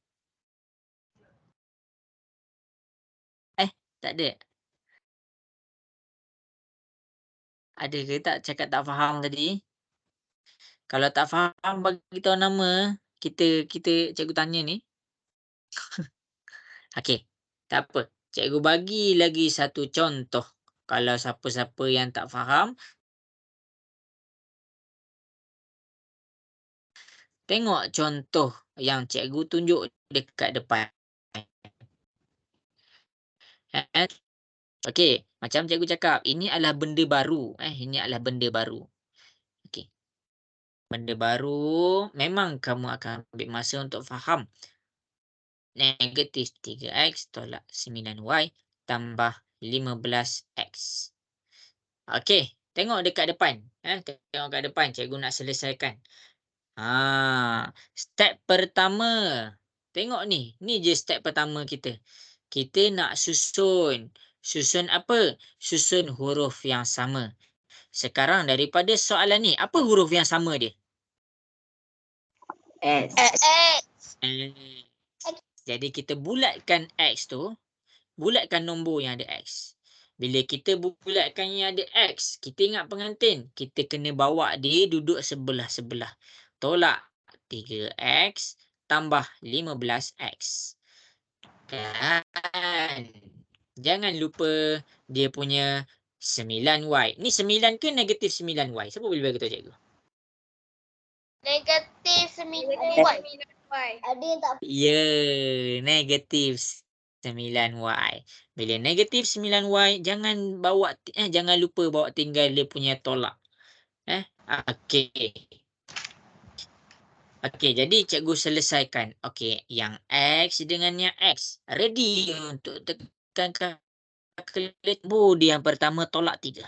Tak ada. Ada ke tak cakap tak faham tadi? Kalau tak faham bagi tahu nama, kita cikgu tanya ni. Okey, tak apa. Cikgu bagi lagi satu contoh. Kalau siapa-siapa yang tak faham, tengok contoh yang cikgu tunjuk dekat depan. Okey, macam cikgu cakap, ini adalah benda baru. Ini adalah benda baru. Okey. Benda baru, memang kamu akan ambil masa untuk faham. Negatif 3x tolak 9y tambah 15x. Okey, tengok dekat depan. Tengok kat depan, cikgu nak selesaikan. Step pertama. Tengok ni. Ni je step pertama kita. Kita nak susun. Susun apa? Susun huruf yang sama. Sekarang daripada soalan ni, apa huruf yang sama dia? S. Jadi kita bulatkan X tu. Bulatkan nombor yang ada X. Bila kita bulatkan yang ada X, kita ingat pengantin. Kita kena bawa dia duduk sebelah-sebelah. Tolak 3X tambah 15X. Dan jangan lupa dia punya 9Y. Ni 9 ke negatif 9Y? Siapa boleh bagi tahu cikgu? Negatif 9y. Ada yang tak Ya, negatif 9Y. Bila negatif 9Y, jangan lupa bawa tinggal dia punya tolak. Okey. Okey, jadi cikgu selesaikan. Okey, yang X dengan yang X. Ready untuk tekan kalkulator. Nombor dia yang pertama tolak 3.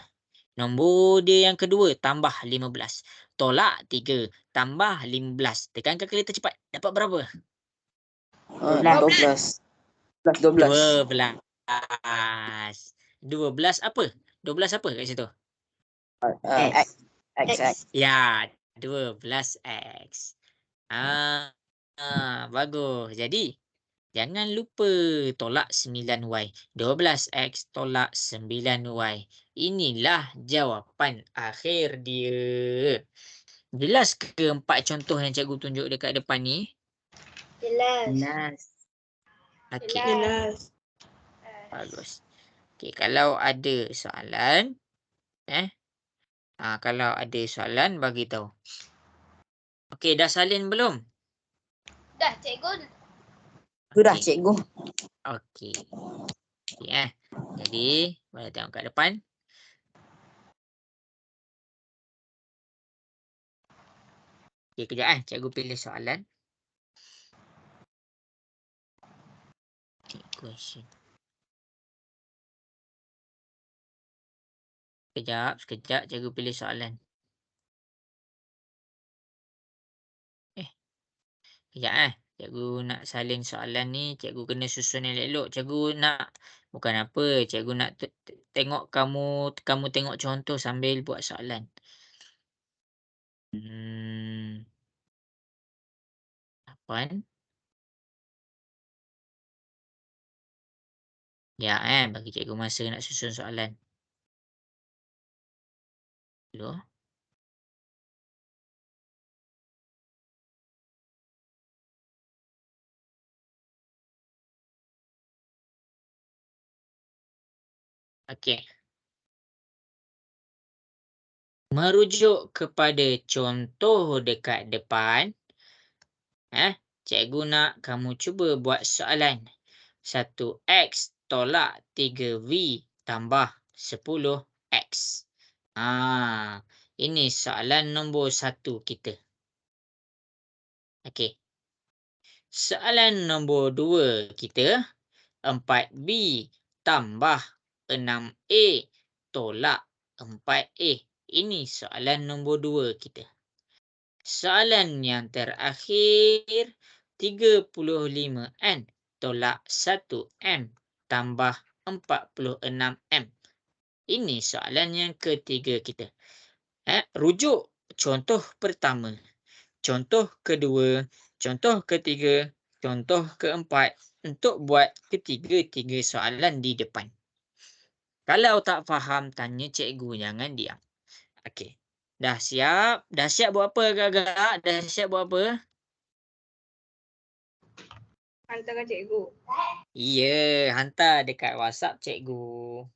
Nombor dia yang kedua tambah 15. Tolak 3 tambah 15. Tekan kalkulator cepat. Dapat berapa? 12. Plus 12. 12. 12 apa? 12 apa kat situ? X. Ya, 12X. Bagus. Jadi, jangan lupa tolak 9Y. 12X tolak 9Y. Inilah jawapan akhir dia. Jelas ke 4 contoh yang cikgu tunjuk dekat depan ni? jelas. Okey. Jelas. Bagus. Okey, kalau ada soalan, kalau ada soalan bagi tahu. Okey, dah salin belum? Dah cikgu. Sudah Okey. cikgu. Okey. Jadi, boleh tengok kat depan. Okey, kejap cikgu pilih soalan. Question. Sekejap cikgu pilih soalan. Kejap cikgu nak salin soalan ni, cikgu kena susun elok-elok. Cikgu nak bukan apa, cikgu nak tengok kamu tengok contoh sambil buat soalan. Apaan? Ya, bagi cikgu masa nak susun soalan. Hello? Okey. Merujuk kepada contoh dekat depan, cikgu nak kamu cuba buat soalan. 1x tolak 3v tambah 10x. Ini soalan nombor 1 kita. Okey. Soalan nombor 2 kita. 4B tambah 6A tolak 4A. Ini soalan nombor 2 kita. Soalan yang terakhir. 35N tolak 1M tambah 46M. Ini soalan yang ketiga kita. Rujuk contoh pertama, contoh kedua, contoh ketiga, contoh keempat untuk buat ketiga-tiga soalan di depan. Kalau tak faham, tanya cikgu, jangan diam. Okey. Dah siap? Dah siap buat apa agak-agak? Dah siap buat apa? Hantarkan cikgu. Ya, hantar dekat WhatsApp cikgu.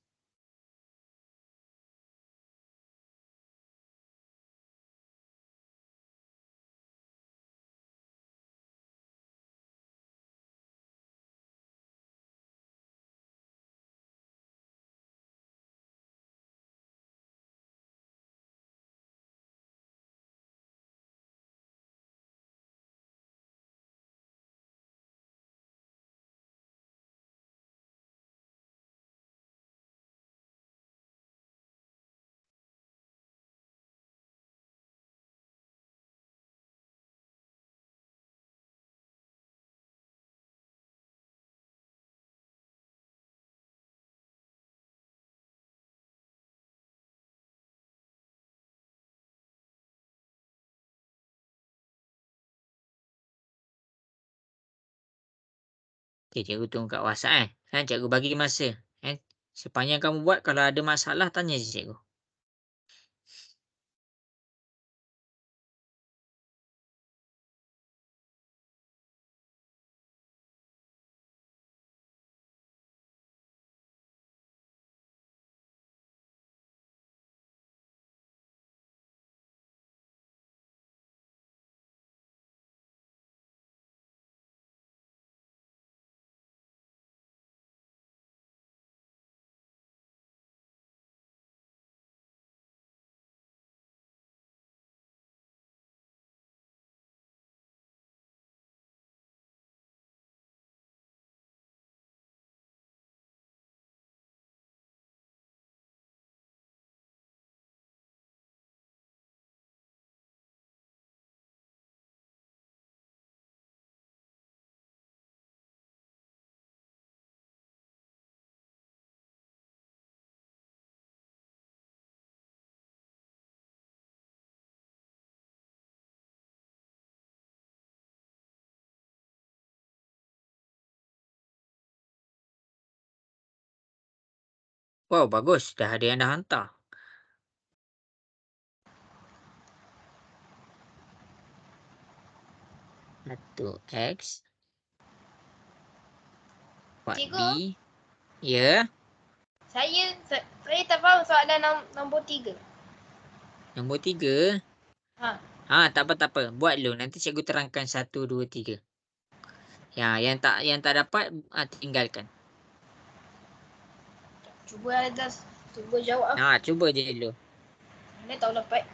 Okey, cikgu tunggu kat WhatsApp kan cikgu bagi masa. Sepanjang kamu buat, kalau ada masalah tanya je cikgu. Wow, bagus. Dah ada yang dah hantar. Satu X. 4B. Cikgu. Ya. Saya tak faham soalan nombor 3. Nombor 3. Tak apa. Buat dulu. Nanti cikgu terangkan 1, 2, 3. Ya, yang tak dapat tinggalkan. Cuba jawab. Cuba je dulu. Mana tahu dapat.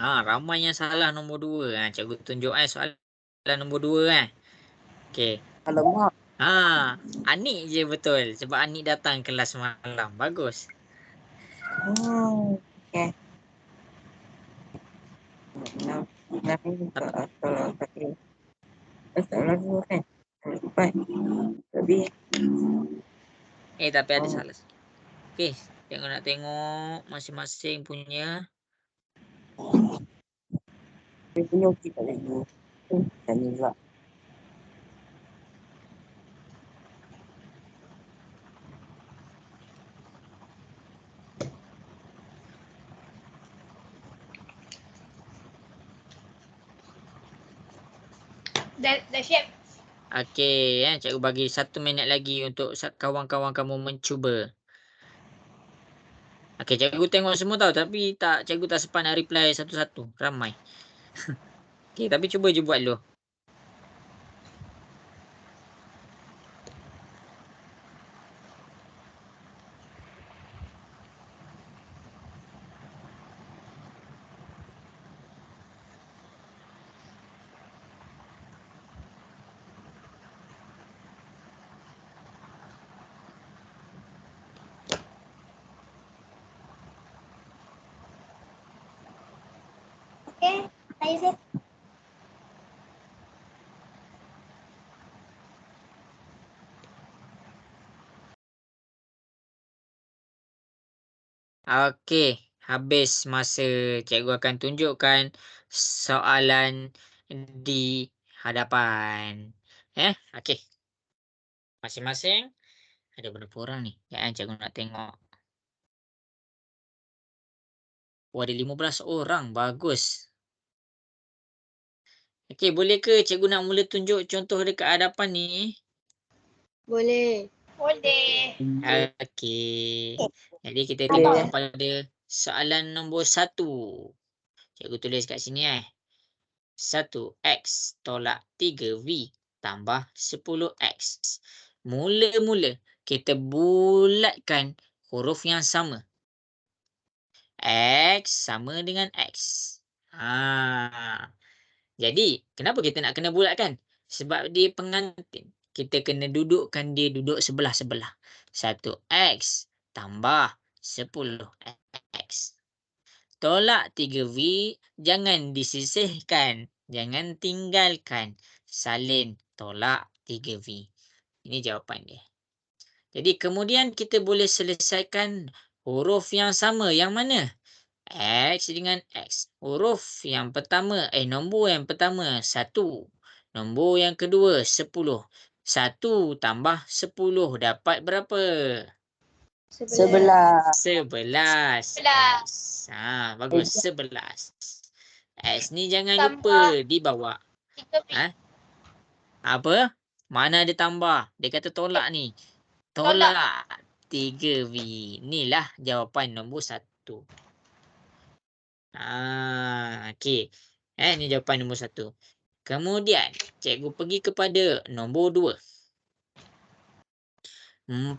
Ramai yang salah nombor 2. Cikgu tunjuk soalan nombor 2 Okey. Alamak. Anik je betul. Sebab Anik datang kelas malam. Bagus. Okay. Soalan dua kan? Empat. Lebih. Tapi ada salah sikit. Okey. Nak tengok masing-masing punya. Dia punya okey tak lagi. Tanya pula. Dah siap. Okey, cikgu bagi 1 minit lagi untuk kawan-kawan kamu mencuba. Okey, cikgu tengok semua tahu tapi cikgu tak sempat nak reply satu-satu, ramai. Okey, tapi cuba je buat dulu. Okey, saya siap. Okey, habis masa. Cikgu akan tunjukkan soalan di hadapan. Okey. Masing-masing ada berapa orang ni? Cikgu nak tengok. Oh, ada 15 orang. Bagus. Okey, boleh ke cikgu nak mula tunjuk contoh dekat hadapan ni? Boleh. Boleh. Okey. Jadi kita Boleh. tengok kepada soalan nombor 1. Cikgu tulis kat sini 1x tolak 3v tambah 10x. Mula-mula kita bulatkan huruf yang sama. X sama dengan X. Jadi, kenapa kita nak kena bulatkan? Sebab dia pengantin. Kita kena dudukkan dia duduk sebelah-sebelah. 1x tambah 10x. Tolak 3v, jangan disisihkan. Jangan tinggalkan. Salin tolak 3v. Ini jawapan dia. Jadi kemudian kita boleh selesaikan huruf yang sama. Yang mana? X dengan X. Huruf yang pertama, nombor yang pertama 1. Nombor yang kedua 10. 1 tambah 10 dapat berapa? 11. 11. Bagus. 11. X ni jangan lupa dibawa. 3v. Apa? Mana ada tambah? Dia kata tolak ni. Tolak 3v. Inilah jawapan nombor 1. Okey. Ini jawapan nombor 1. Kemudian, cikgu pergi kepada nombor 2.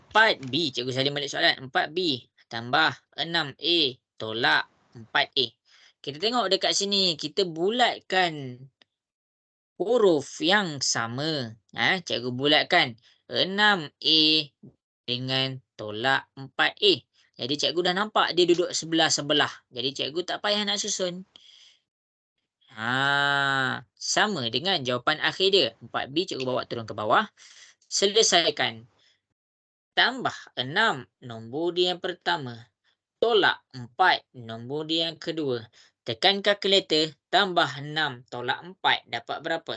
4B. Cikgu salin balik soalan. 4B tambah 6A tolak 4A. Kita tengok dekat sini. Kita bulatkan huruf yang sama. Cikgu bulatkan 6A dengan tolak 4A. Jadi cikgu dah nampak dia duduk sebelah-sebelah. Jadi cikgu tak payah nak susun. Sama dengan jawapan akhir dia. 4B cikgu bawa turun ke bawah. Selesaikan. Tambah 6 nombor dia yang pertama. Tolak 4 nombor dia yang kedua. Tekan kalkulator. Tambah 6 tolak 4. Dapat berapa?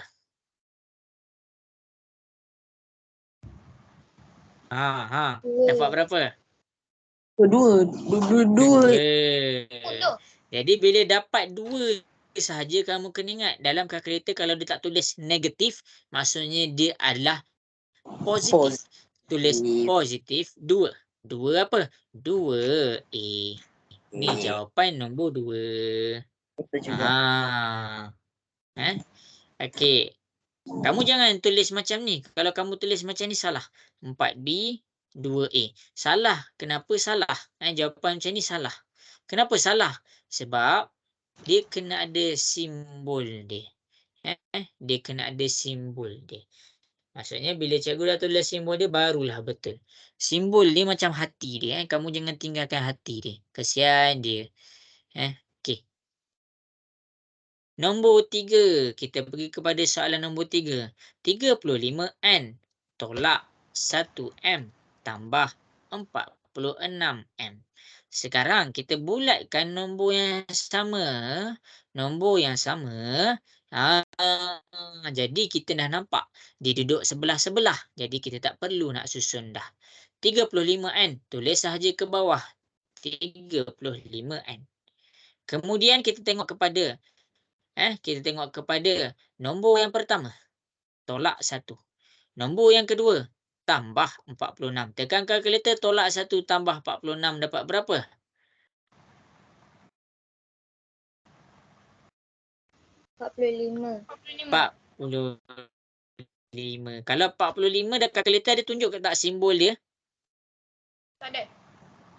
Dapat berapa? Dua. Jadi bila dapat 2 sahaja, kamu kena ingat dalam kalkulator kalau dia tak tulis negatif, maksudnya dia adalah positif. Tulis positif 2. 2 apa? 2A. Ni jawapan nombor 2. Betul juga. Okey. Kamu jangan tulis macam ni. Kalau kamu tulis macam ni salah. 4B, 2A. Salah. Kenapa salah? Jawapan macam ni salah. Kenapa salah? Sebab dia kena ada simbol dia. Dia kena ada simbol dia. Maksudnya bila cikgu dah tulis simbol dia barulah betul. Simbol dia macam hati dia. Kamu jangan tinggalkan hati dia. Kesian dia. Okey. Nombor 3. Kita pergi kepada soalan nombor 3. 35N tolak 1M tambah 46M. Sekarang kita bulatkan nombor yang sama. Jadi kita dah nampak dia duduk sebelah-sebelah. Jadi kita tak perlu nak susun dah. 35N. Tulis sahaja ke bawah. 35N. Kemudian kita tengok kepada nombor yang pertama. tolak 1. Nombor yang kedua, tambah 46. Tekan kalkulator, tolak 1 tambah 46 dapat berapa? 45. 45. Kalau 45 dah kalkulator dia tunjuk tak simbol dia? Tak ada.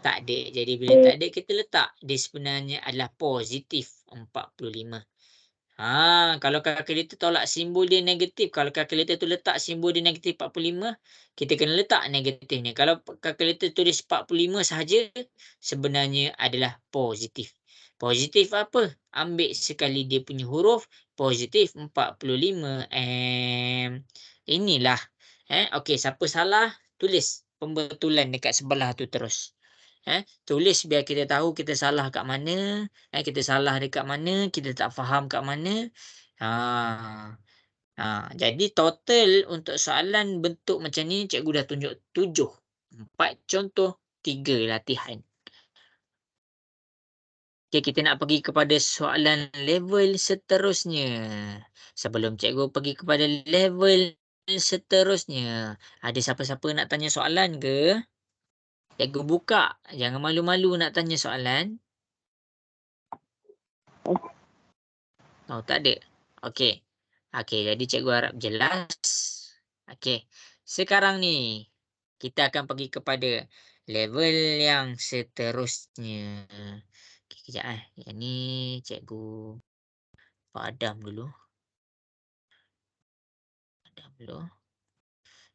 Tak ada. Jadi bila tak ada, kita letak dia sebenarnya adalah positif 45. Kalau kalkulator tolak simbol dia negatif, kalau kalkulator tu letak simbol dia negatif 45, kita kena letak negatifnya. Kalau kalkulator tulis 45 sahaja, sebenarnya adalah positif. Positif apa? Ambil sekali dia punya huruf, positif 45 M. Inilah. Okey, siapa salah, tulis pembetulan dekat sebelah tu terus. Tulis biar kita tahu kita salah kat mana, kita salah dekat mana, kita tak faham kat mana. Jadi total untuk soalan bentuk macam ni, cikgu dah tunjuk 7. 4 contoh, 3 latihan. Okey, kita nak pergi kepada soalan level seterusnya. Sebelum cikgu pergi kepada level seterusnya, ada siapa-siapa nak tanya soalan ke? Cikgu buka. Jangan malu-malu nak tanya soalan. Oh, tak ada. Okey. Jadi cikgu harap jelas. Okey. Sekarang ni kita akan pergi kepada level yang seterusnya. Okey, kejap Yang ni cikgu padam dulu.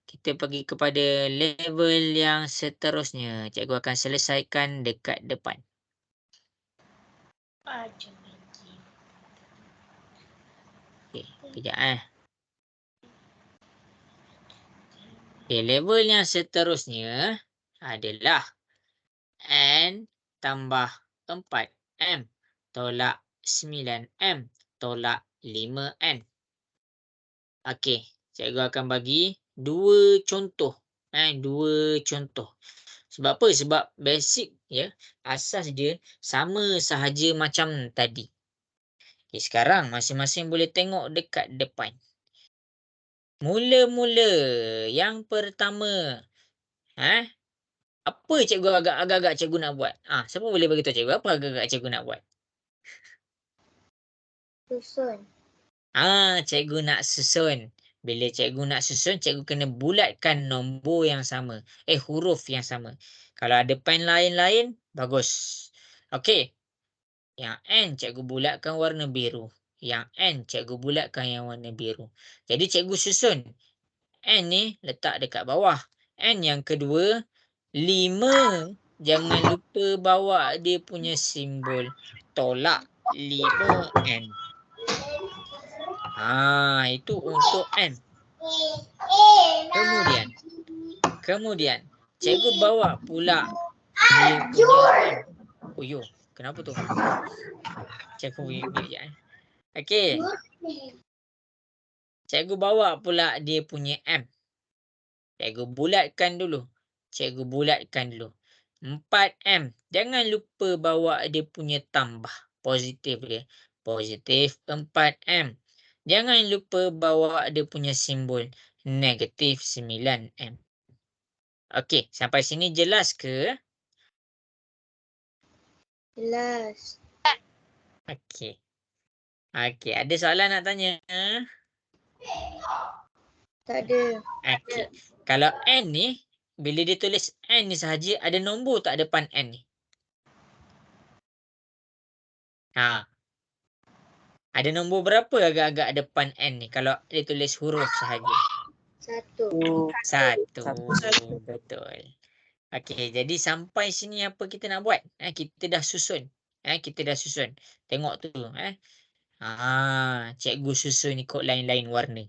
Kita pergi kepada level yang seterusnya. Cikgu akan selesaikan dekat depan. Okey, kejap Okey, level yang seterusnya adalah N tambah 4M tolak 9M tolak 5N. Okey, cikgu akan bagi 2 contoh. 2 contoh. Sebab apa? Sebab basic ya, asas dia sama sahaja macam tadi. Okey, sekarang masing-masing boleh tengok dekat depan. Mula-mula yang pertama, apa cikgu agak-agak cikgu nak buat? Siapa boleh beritahu cikgu apa agak-agak cikgu nak buat? Susun. Cikgu nak susun. Bila cikgu nak susun, cikgu kena bulatkan nombor yang sama. Huruf yang sama. Kalau ada pen lain-lain, bagus. Okey. Yang N cikgu bulatkan warna biru. Yang N cikgu bulatkan yang warna biru. Jadi cikgu susun. N ni letak dekat bawah. N yang kedua, 5. Jangan lupa bawa dia punya simbol. Tolak 5N. Itu untuk N. Kemudian cikgu bawa pula dia punya M. Kenapa tu? Cikgu mute je. Okey. Cikgu bawa pula dia punya M. Cikgu bulatkan dulu. 4M. Jangan lupa bawa dia punya tambah. Positif dia. Positif 4M. Jangan lupa bawa dia punya simbol. Negatif 9M. Okey, sampai sini jelas ke? Jelas. Okey, ada soalan nak tanya? Tak ada. Okey. Kalau N ni, bila dia tulis N ni sahaja, ada nombor tak depan N ni? Ada nombor berapa agak-agak depan N ni kalau dia tulis huruf sahaja? 1. Betul. Okey, jadi sampai sini apa kita nak buat? Kita dah susun. Tengok tu. Cikgu susun ikut lain-lain warna.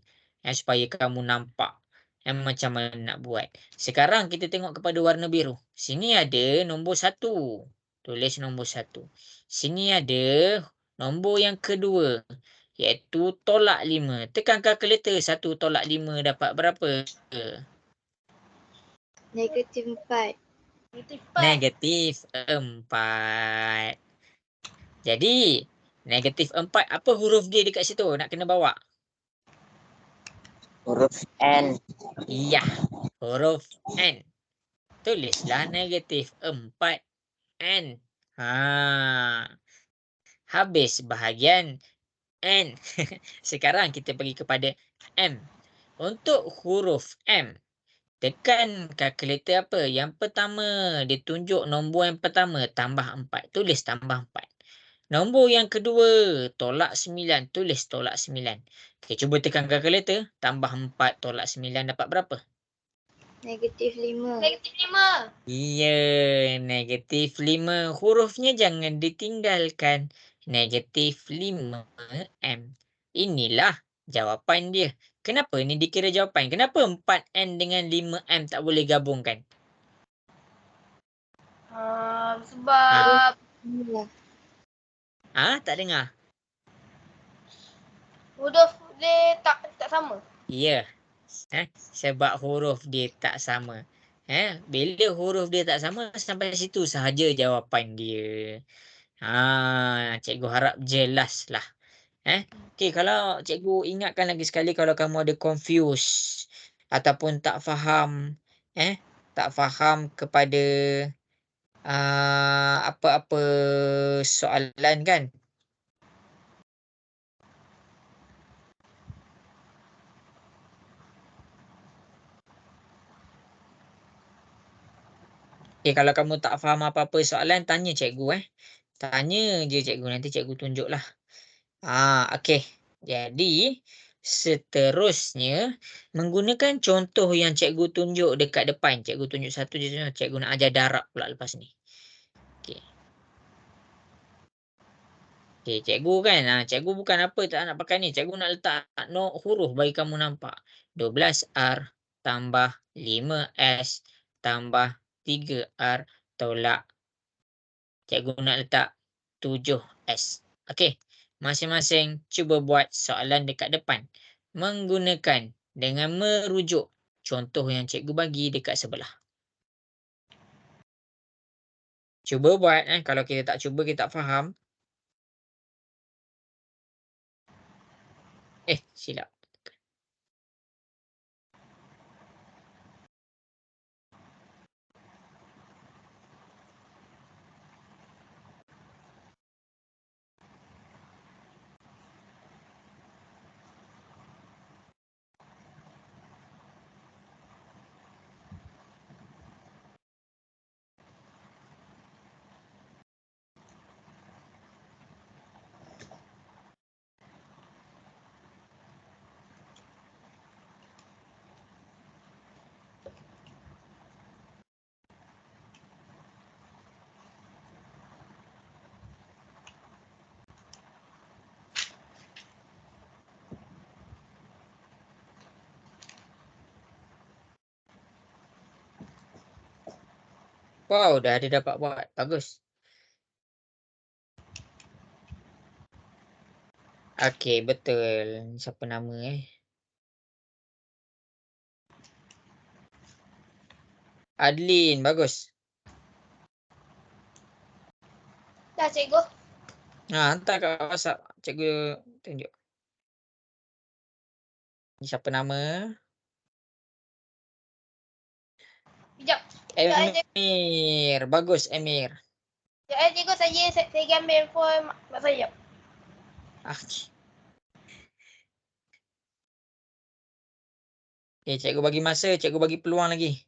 Supaya kamu nampak macam mana nak buat. Sekarang kita tengok kepada warna biru. Sini ada nombor 1. Tulis nombor 1. Sini ada nombor yang kedua. Iaitu tolak 5. Tekan kalkulator 1 tolak 5 dapat berapa? Negatif 4. Negatif 4. Jadi, negatif 4, apa huruf dia dekat situ? Nak kena bawa. Huruf N. Iya, huruf N. Tulislah negatif 4 N. Habis bahagian N. Sekarang kita pergi kepada M. Untuk huruf M, tekan kalkulator apa? Yang pertama, dia tunjuk nombor yang pertama, tambah 4. Tulis tambah 4. Nombor yang kedua, tolak 9. Tulis tolak 9. Okay, cuba tekan kalkulator. Tambah 4 tolak 9 dapat berapa? -5. Iya, negatif 5. Hurufnya jangan ditinggalkan. Negatif 5 M. Inilah jawapan dia. Kenapa ni dikira jawapan? Kenapa 4N dengan 5M tak boleh gabungkan? Sebab Tak dengar? huruf dia tak sama. Ya. Sebab huruf dia tak sama. Bila huruf dia tak sama, sampai situ sahaja jawapan dia. Cikgu harap jelas lah. Okey, kalau cikgu ingatkan lagi sekali kalau kamu ada confuse ataupun tak faham, tak faham kepada apa-apa soalan kan? Okey, kalau kamu tak faham apa-apa soalan, tanya cikgu Tanya je cikgu, nanti cikgu tunjuklah. Okey. Jadi, seterusnya menggunakan contoh yang cikgu tunjuk dekat depan. Cikgu tunjuk satu je, cikgu nak ajar darab pula lepas ni. Okey. Okey, cikgu kan, cikgu bukan apa tak nak pakai ni. Cikgu nak letak huruf bagi kamu nampak. 12R tambah 5S tambah 3R tolak. Cikgu nak letak 7S. Okey. Masing-masing cuba buat soalan dekat depan. Menggunakan dengan merujuk contoh yang cikgu bagi dekat sebelah. Cuba buat. Kalau kita tak cuba, kita tak faham. Silap. Wow, dah ada dapat buat. Bagus. Okey, betul. Siapa nama Adlin, bagus. Dah cikgu. Hantar kat WhatsApp. Cikgu tunjuk. Ni siapa nama? Sekejap. Sekejap Emir. Bagus, Emir. cikgu, saya ambil handphone mak saya. Cikgu bagi masa, cikgu bagi peluang lagi.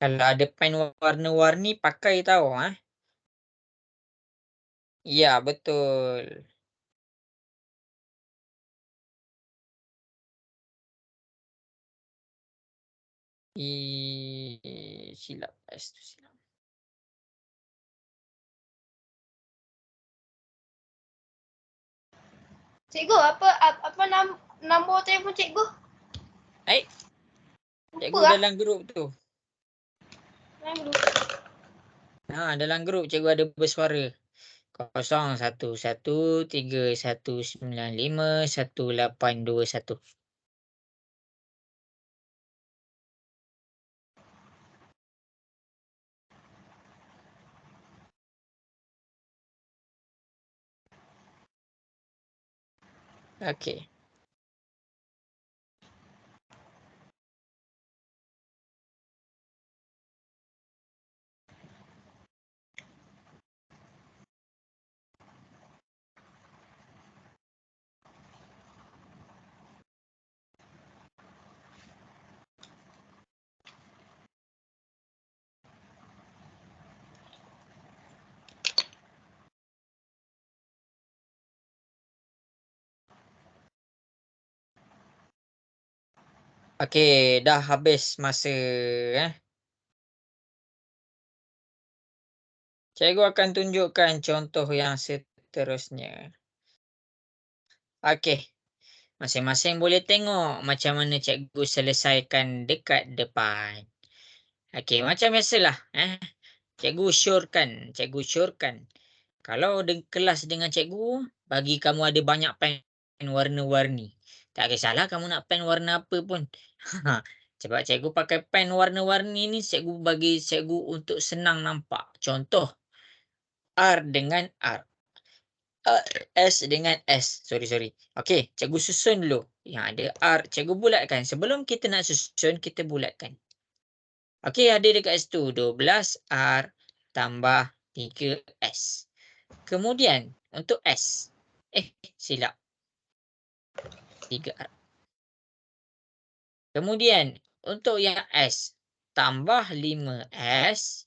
Kalau ada pen warna-warni, pakai tahu. Ya, betul. Silap. Silap. Cikgu, apa nombor telefon cikgu? Cikgu dalam grup tu. Dalam grup cikgu ada bersuara. 01131951. Okey. Okey, dah habis masa Cikgu akan tunjukkan contoh yang seterusnya. Okey, masing-masing boleh tengok macam mana cikgu selesaikan dekat depan. Okey, macam biasalah cikgu syorkan. Kalau kelas dengan cikgu, bagi kamu ada banyak pen warna-warni. Tak kisahlah kamu nak pen warna apa pun. Sebab cikgu pakai pen warna-warni ni cikgu bagi cikgu untuk senang nampak. Contoh, R dengan R. S dengan S. Sorry. Okey, cikgu susun dulu. Yang ada R, cikgu bulatkan. Sebelum kita nak susun, kita bulatkan. Okey, ada dekat situ 12 R tambah 3 S. Kemudian untuk S. Silap. 3 R. Kemudian untuk yang S, tambah 5 S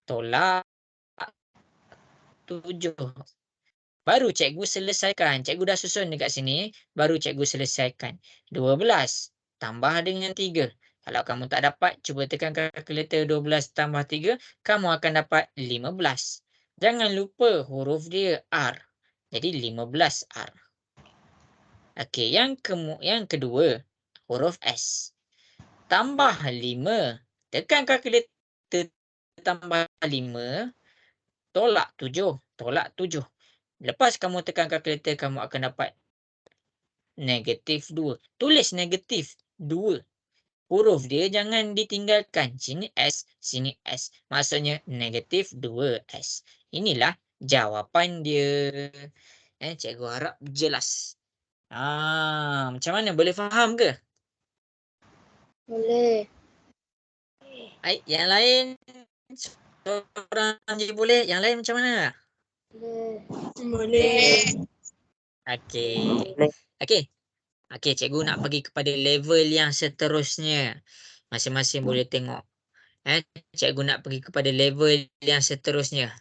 tolak 7. Baru cikgu selesaikan. Cikgu dah susun dekat sini, baru cikgu selesaikan. 12 tambah dengan 3. Kalau kamu tak dapat, cuba tekan kalkulator 12 tambah 3, kamu akan dapat 15. Jangan lupa huruf dia R. Jadi 15 R. Okey, yang kedua, huruf S. Tambah 5. Tekan kalkulator tambah 5, tolak 7. Lepas kamu tekan kalkulator, kamu akan dapat -2. Tulis -2. Huruf dia jangan ditinggalkan. Sini S, sini S. Maksudnya -2S. Inilah jawapan dia. Cikgu harap jelas. Macam mana? Boleh faham ke? Boleh. Baik, yang lain seorang je boleh. Yang lain macam mana? Boleh. Okey. Okey, cikgu nak pergi kepada level yang seterusnya. Masing-masing boleh tengok. Cikgu nak pergi kepada level yang seterusnya.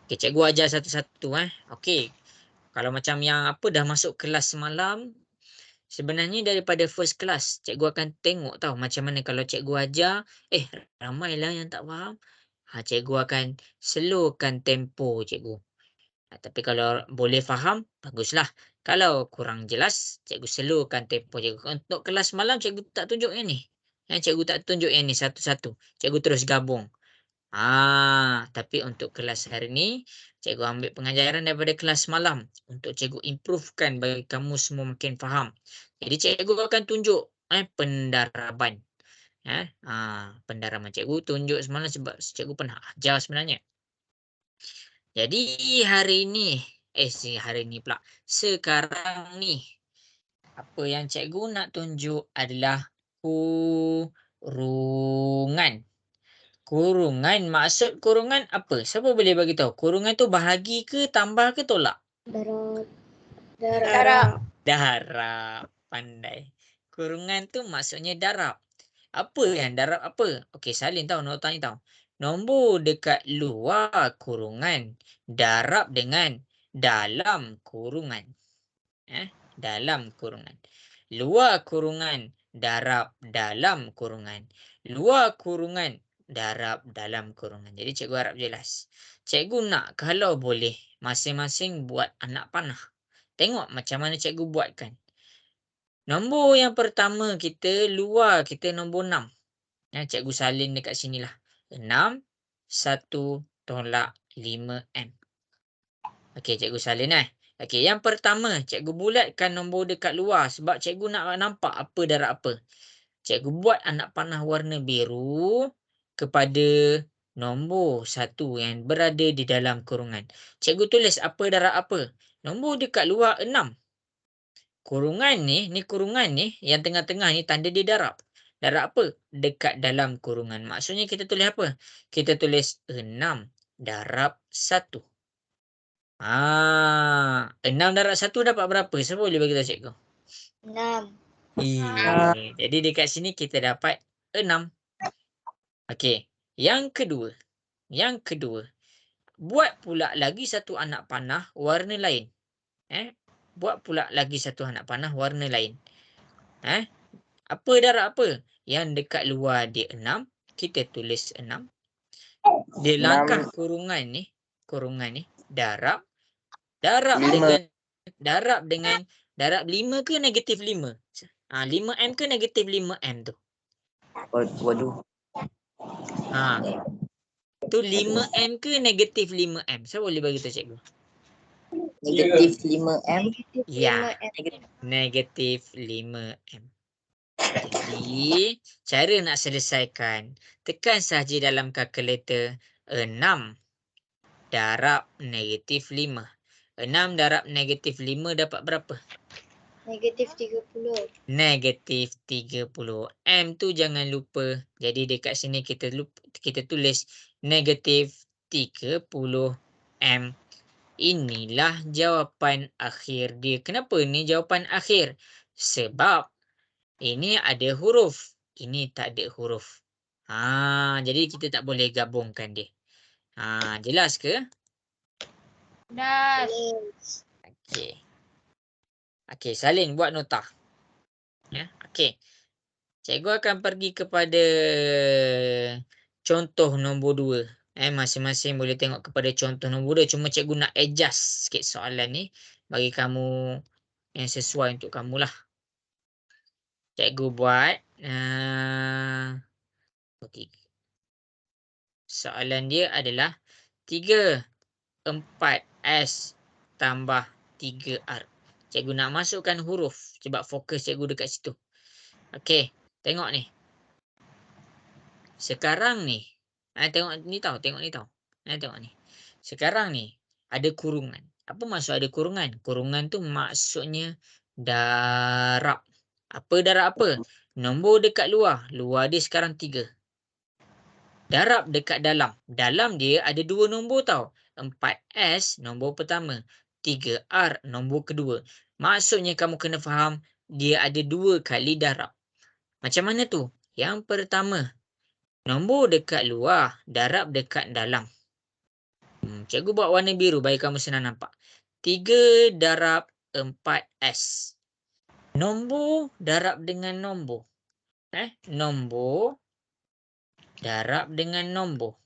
Okey, cikgu ajar satu-satu Okey. Kalau macam yang dah masuk kelas semalam, sebenarnya daripada first class, cikgu akan tengok tahu macam mana kalau cikgu ajar, ramailah yang tak faham. Cikgu akan slowkan tempo cikgu. Tapi kalau boleh faham, baguslah. Kalau kurang jelas, cikgu slowkan tempo cikgu. Untuk kelas malam, cikgu tak tunjuk yang ni. Cikgu tak tunjuk yang ni satu-satu. Cikgu terus gabung. Tapi untuk kelas hari ni, cikgu ambil pengajaran daripada kelas malam. Untuk cikgu improvekan bagi kamu semua makin faham. Jadi cikgu akan tunjuk pendaraban. Pendaraban cikgu tunjuk semalam sebab cikgu pernah ajar sebenarnya. Jadi hari ni pula. Sekarang ni, apa yang cikgu nak tunjuk adalah kurungan. Kurungan, maksud kurungan apa? Siapa boleh bagi tahu? Kurungan tu bahagi ke, tambah ke, tolak? Darab. Pandai. Kurungan tu maksudnya darab. Apa yang darab apa? Okey, salin tahu, nota ni tahu. Nombor dekat luar kurungan darab dengan dalam kurungan. Dalam kurungan. Luar kurungan darab dalam kurungan. Luar kurungan darab dalam kurungan. Jadi cikgu harap jelas. Cikgu nak kalau boleh masing-masing buat anak panah. Tengok macam mana cikgu buatkan. Nombor yang pertama kita, luar kita nombor 6. Cikgu salin dekat sinilah. 6, 1 tolak 5M. Okey, cikgu salin Okey, yang pertama, cikgu bulatkan nombor dekat luar sebab cikgu nak nampak apa darab apa. Cikgu buat anak panah warna biru kepada nombor 1 yang berada di dalam kurungan. Cikgu tulis apa darab apa. Nombor dekat luar 6. Kurungan ni kurungan ni, yang tengah-tengah ni tanda dia darab. Darab apa? Dekat dalam kurungan. Maksudnya kita tulis apa? Kita tulis 6 darab 1. 6 darab 1 dapat berapa? Siapa boleh bagi tahu cikgu? 6. Jadi dekat sini kita dapat 6. Okey. Yang kedua. Buat pula lagi satu anak panah warna lain. Buat pula lagi satu anak panah warna lain. Apa darab apa? Yang dekat luar dia 6, kita tulis 6. Dia langkah kurungan ni darab darab 5 ke negatif 5? 5M ke negatif 5M tu? Waduh. Tu 5M ke negatif 5M? Saya boleh bagi tahu cikgu. Negatif 5M. Ya, negatif 5M. Jadi, cara nak selesaikan, tekan sahaja dalam kalkulator 6 darab negatif 5. 6 darab negatif 5 dapat berapa? Negatif 30. Negatif 30. M tu jangan lupa. Jadi dekat sini kita tulis negatif 30M. Inilah jawapan akhir dia. Kenapa ni jawapan akhir? Sebab ini ada huruf. Ini tak ada huruf. Jadi kita tak boleh gabungkan dia. Jelas ke? Jelas. Okey, salin buat nota. Okey. Cikgu akan pergi kepada contoh nombor 2. Masing-masing boleh tengok kepada contoh nombor 2. Cuma cikgu nak adjust sikit soalan ni bagi kamu yang sesuai untuk kamulah. Cikgu buat soalan dia adalah 3 4S tambah 3R. Cikgu nak masukkan huruf sebab fokus cikgu dekat situ. Okey, tengok ni. Sekarang ni, tengok ni tau. Tengok ni. Sekarang ni ada kurungan. Apa maksud ada kurungan? Kurungan tu maksudnya darab. Apa darab apa? Nombor dekat luar. Luar dia sekarang 3. Darab dekat dalam. Dalam dia ada 2 nombor tau. 4S nombor pertama. 3R nombor kedua. Maksudnya kamu kena faham dia ada 2 kali darab. Macam mana tu? Yang pertama, nombor dekat luar darab dekat dalam. Cikgu buat warna biru bagi kamu senang nampak. 3 darab 4S. Nombor darab dengan nombor. Nombor darab dengan nombor.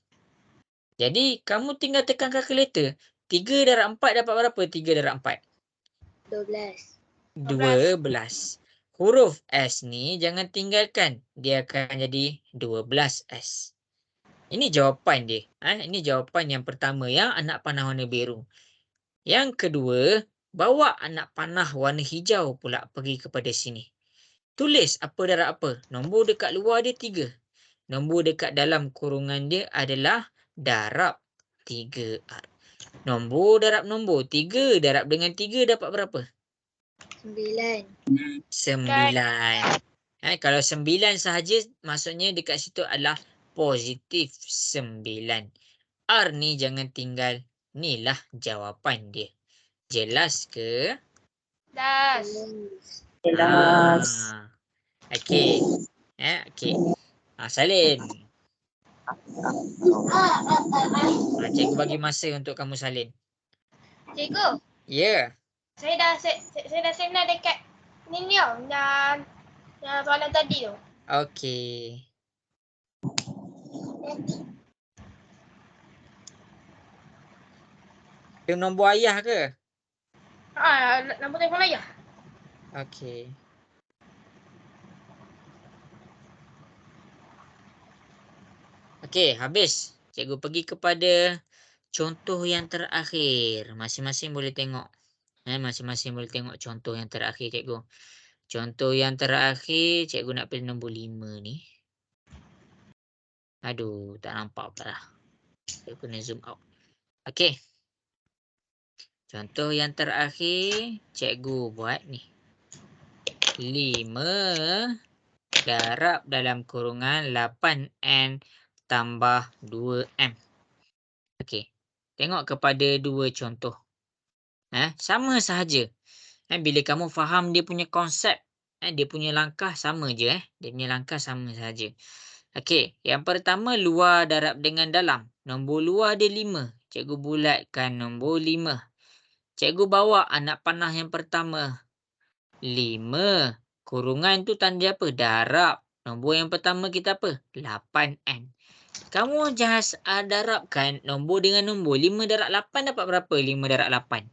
Jadi, kamu tinggal tekan kalkulator. 3 darab 4 dapat berapa? 3 darab 4? 12. Huruf S ni jangan tinggalkan. Dia akan jadi 12S. Ini jawapan dia. Ini jawapan yang pertama yang anak panah warna biru. Yang kedua, bawa anak panah warna hijau pula pergi kepada sini. Tulis apa darab apa. Nombor dekat luar dia 3. Nombor dekat dalam kurungan dia adalah darab 3R. Nombor darab nombor. 3 darab dengan 3 dapat berapa? 9. Kalau 9 sahaja, maksudnya dekat situ adalah positif 9. R ni jangan tinggal. Inilah jawapan dia. Jelas ke? Jelas. Okey. Salin. Cikgu bagi masa untuk kamu salin. Cikgu. Ya. Saya dah sena dekat ni tau. Yang soalan tadi tu. Okey. Itu nombor ayah ke? Nombor telefon ayah. Okey. Okey, habis. Cikgu pergi kepada contoh yang terakhir. Masing-masing boleh tengok. Masing-masing boleh tengok contoh yang terakhir cikgu. Contoh yang terakhir, cikgu nak pilih nombor 5 ni. Aduh, tak nampak pula. Saya kena zoom out. Okey. Contoh yang terakhir, cikgu buat ni. 5 darab dalam kurungan 8N tambah 2M. Okey. Tengok kepada dua contoh. Sama sahaja. Bila kamu faham dia punya konsep, dia punya langkah sama je. Dia punya langkah sama sahaja. Okey. Yang pertama, luar darab dengan dalam. Nombor luar dia 5. Cikgu bulatkan nombor 5. Cikgu bawa anak panah yang pertama. 5. Kurungan tu tanda apa? Darab. Nombor yang pertama kita apa? 8N. Kamu just darabkan nombor dengan nombor. 5 darab 8 dapat berapa? 5 darab 8.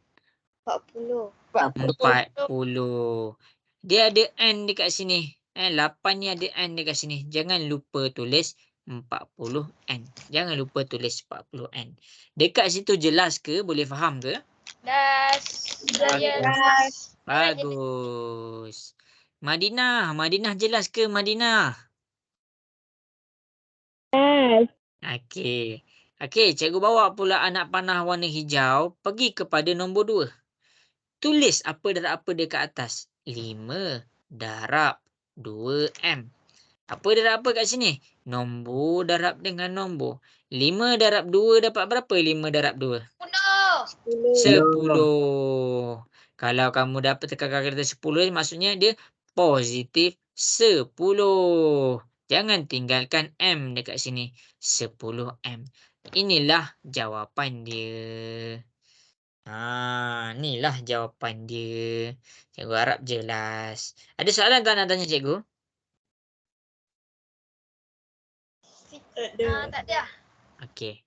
40. 40. Dia ada N dekat sini. 8 ni ada N dekat sini. Jangan lupa tulis 40N. Jangan lupa tulis 40N. Dekat situ jelas ke? Boleh faham ke? Bagus. Bagus. Madinah jelas ke Madinah? Yes. Okey, cikgu bawa pula anak panah warna hijau pergi kepada nombor 2. Tulis apa darab apa dekat atas. 5 darab 2M. Apa darab apa kat sini? Nombor darab dengan nombor. 5 darab 2 dapat berapa? 5 darab 2? 10. Kalau kamu dapat tekan kata 10, maksudnya dia positif 10. Jangan tinggalkan M dekat sini. 10M. Inilah jawapan dia. Inilah jawapan dia. Cikgu harap jelas. Ada soalan tak nak tanya cikgu? Tak ada. Okey.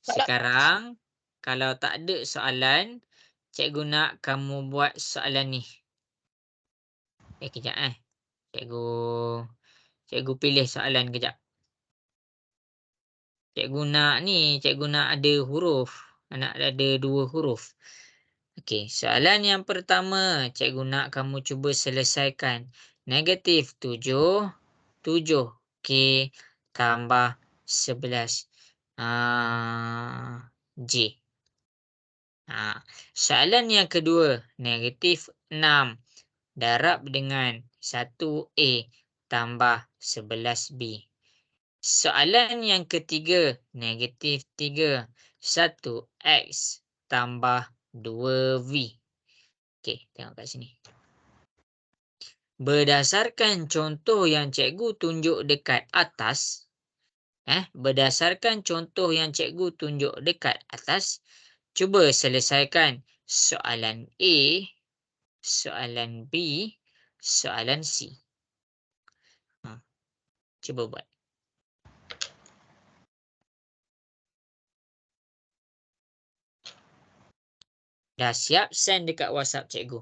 Sekarang, kalau tak ada soalan, cikgu nak kamu buat soalan ni. Kejap Cikgu pilih soalan kejap. Cikgu nak ada huruf. Nak ada 2 huruf. Okey, soalan yang pertama, cikgu nak kamu cuba selesaikan. Negatif 7 K tambah 11 J. Soalan yang kedua, negatif 6 darab dengan 1A tambah 11B. Soalan yang ketiga, negatif 3 1X tambah 2V. Okey, tengok kat sini. Berdasarkan contoh yang cikgu tunjuk dekat atas, cuba selesaikan soalan A, soalan B, soalan C. Cuba buat. Dah siap? Send dekat WhatsApp cikgu.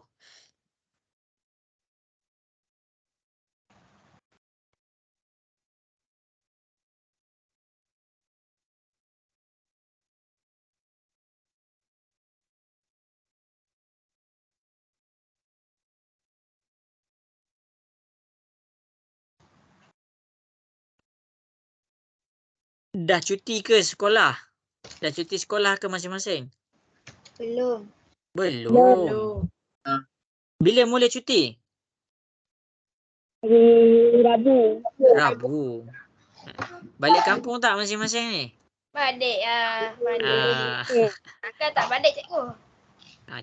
Dah cuti ke sekolah? Dah cuti sekolah ke masing-masing? Belum. Belum. Bila mula cuti? Hari Rabu. Rabu. Balik kampung tak masing-masing ni? Balik Ah, Akan tak balik cikgu.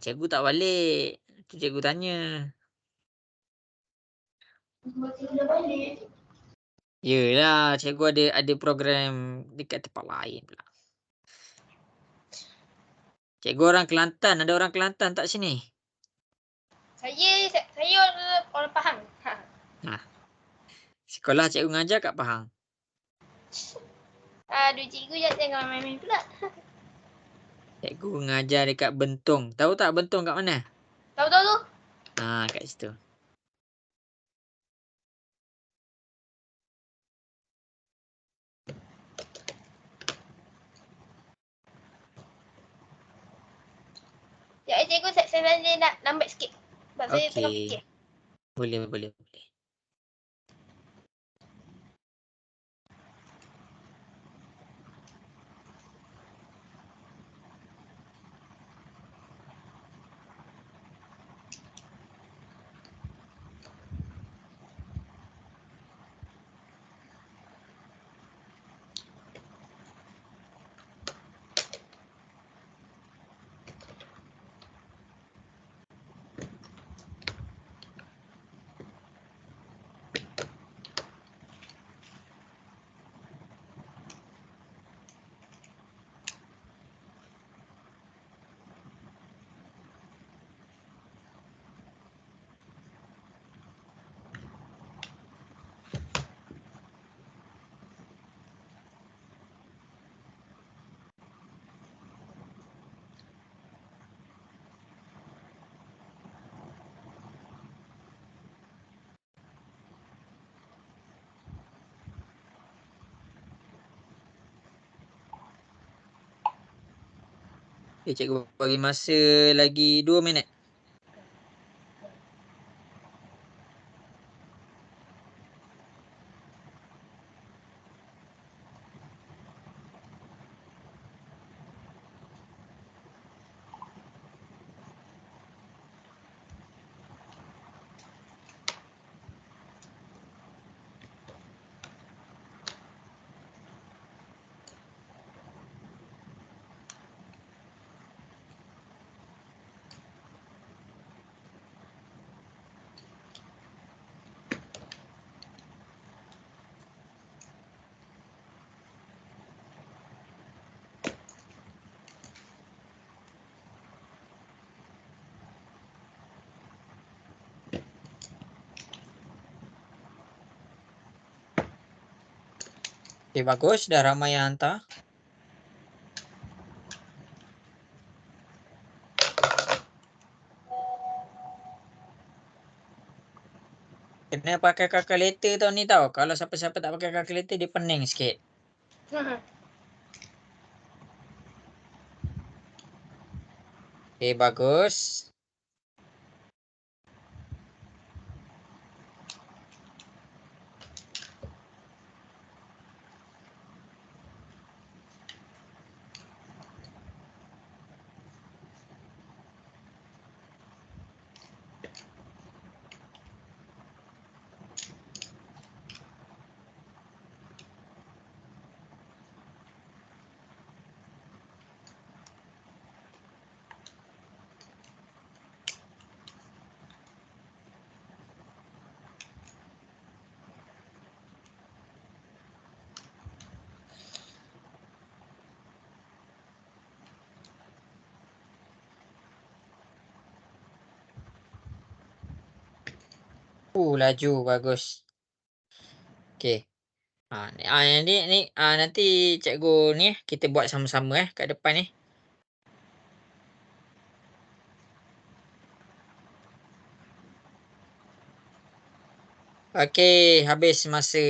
Cikgu tak balik. Tu cikgu tanya. Yelah, cikgu ada program dekat tempat lain pula. Cikgu orang Kelantan. Ada orang Kelantan tak sini? Saya orang Pahang. Sekolah cikgu ngajar kat Pahang. Aduh, cikgu jangan main-main pula. Cikgu ngajar dekat Bentong. Tahu tak Bentong kat mana? Tahu. Kat situ. Ya, cikgu saya nak lambat sikit. Sebab saya tengah Okey. fikir. Boleh. Okay, cikgu bagi masa lagi 2 minit. Okay, bagus. Dah ramai yang hantar. Kena pakai calculator tau ni tau. Kalau siapa-siapa tak pakai calculator, dia pening sikit. Okay, bagus. Laju. Bagus. Okay. Nanti cikgu ni kita buat sama-sama kat depan ni. Okey, habis masa.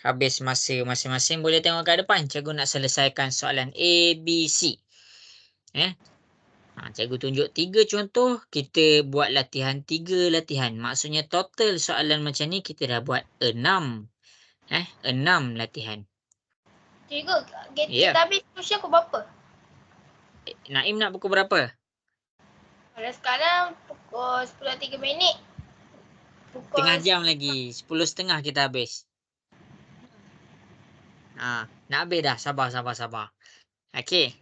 Habis masa masing-masing boleh tengok kat depan. Cikgu nak selesaikan soalan A, B, C. Cikgu tunjuk 3 contoh. Kita buat latihan 3 latihan. Maksudnya total soalan macam ni kita dah buat 6. 6 latihan. Cikgu, Ya. kita habis tuition pukul berapa? Naim nak pukul berapa? Kalau sekarang pukul 10.03. Pukul Tengah jam lagi. 10.30 kita habis. Nak habis dah. Sabar. Okey.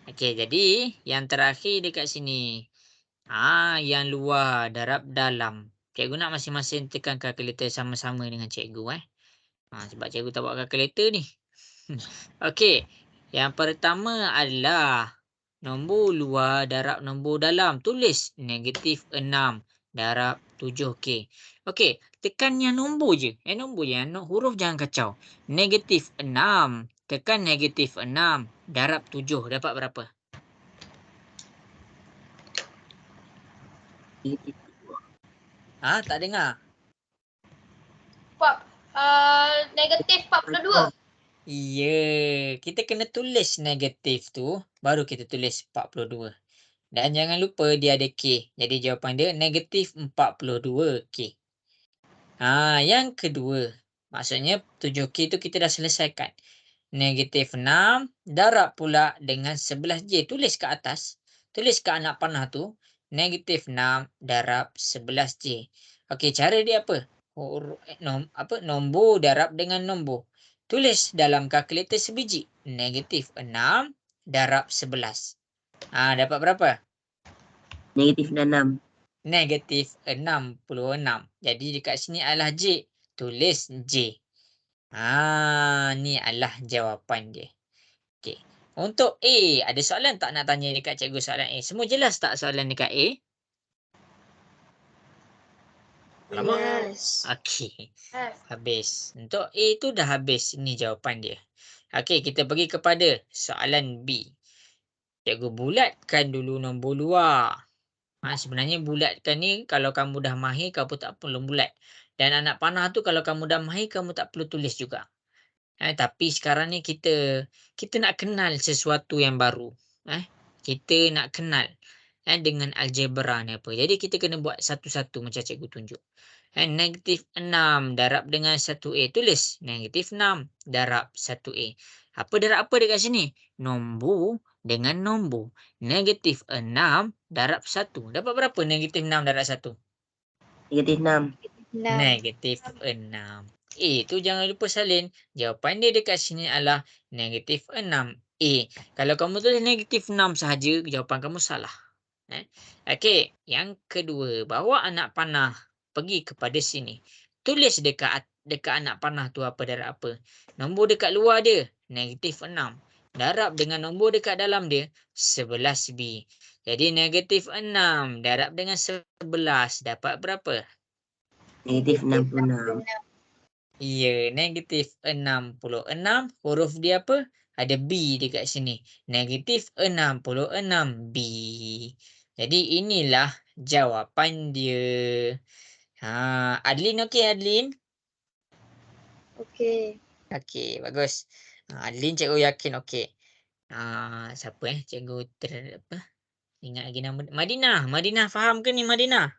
Jadi yang terakhir dekat sini. Yang luar darab dalam. Cikgu nak masing-masing tekan kalkulator sama-sama dengan cikgu. Sebab cikgu tak buat kalkulator ni. Okey. Yang pertama adalah nombor luar darab nombor dalam. Tulis negatif 6 darab 7K. Okey. Tekan yang nombor je. Nombor je. Huruf jangan kacau. Negatif 6. Tekan negatif 6 darab 7. Dapat berapa? Tak dengar. negatif 42. Ya, kita kena tulis negatif tu, baru kita tulis 42. Dan jangan lupa dia ada K. Jadi jawapan dia negatif 42K. Yang kedua, maksudnya 7K tu kita dah selesaikan. Negatif 6 darab pula dengan 11J. Tulis ke atas. Tulis ke anak panah tu. Negatif 6 darab 11J. Okey, cara dia apa? Nombor darab dengan nombor. Tulis dalam kalkulator sebiji. Negatif 6 darab 11. Dapat berapa? Negatif 6. Negatif 66. Jadi dekat sini adalah J. Tulis J. Ni adalah jawapan dia. Okey. Untuk A, ada soalan tak nak tanya dekat cikgu soalan A? Semua jelas tak soalan dekat A? Alamak. Okey. Habis. Untuk A tu dah habis. Ini jawapan dia. Okey, kita pergi kepada soalan B. Cikgu bulatkan dulu nombor luar. Sebenarnya bulatkan ni kalau kamu dah mahir, kamu tak perlu bulat. Dan anak panah tu kalau kamu dah mahir, kamu tak perlu tulis juga. Tapi sekarang ni kita nak kenal sesuatu yang baru. Kita nak kenal dengan algebra ni apa. Jadi kita kena buat satu-satu macam cikgu tunjuk. Negatif 6 darab dengan 1A. Tulis negatif 6 darab 1A. Apa darab apa dekat sini? Nombor dengan nombor. Negatif 6 darab 1. Dapat berapa negatif 6 darab 1? Negatif 6. 6. Negatif 6. Tu jangan lupa salin. Jawapan dia dekat sini adalah negatif 6A. Kalau kamu tulis negatif 6 sahaja, jawapan kamu salah. Okey, yang kedua, bawa anak panah pergi kepada sini. Tulis dekat anak panah tu apa darab apa. Nombor dekat luar dia negatif 6. Darab dengan nombor dekat dalam dia 11B. Jadi negatif 6 darab dengan 11 dapat berapa? Negatif 66. Ya, negatif 66. Huruf dia apa? Ada B dekat sini. Negatif 66B. Jadi inilah jawapan dia. Adlin okey Adlin? Okey. Okey, bagus. Adlin cikgu yakin okey. Siapa cikgu ingat lagi nama Madinah. Madinah faham ke ni Madinah?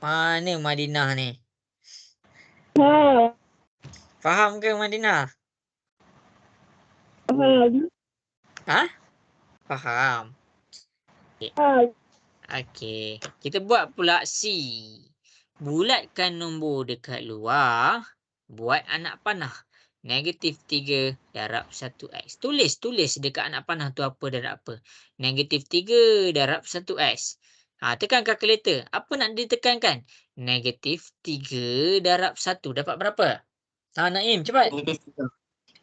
Mana Madinah ni? Faham. Faham ke Madinah? Faham. Faham. Faham. Okey, kita buat pula C. Bulatkan nombor dekat luar, buat anak panah. Negatif 3 darab 1X. Tulis dekat anak panah tu apa darab apa. Negatif 3 darab 1X. Tekan kalkulator. Apa nak ditekankan? Negatif 3 darab 1. Dapat berapa? Naim, cepat. Negatif 3.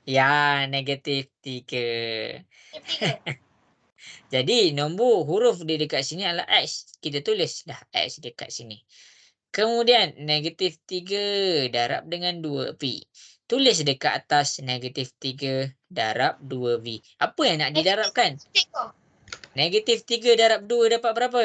Ya, negatif 3. Negatif 3. Jadi nombor huruf dia dekat sini adalah X. Kita tulis dah X dekat sini. Kemudian negatif 3 darab dengan 2V. Tulis dekat atas negatif 3 darab 2V. Apa yang nak didarabkan? Cikgu. Negatif 3 darab 2 dapat berapa?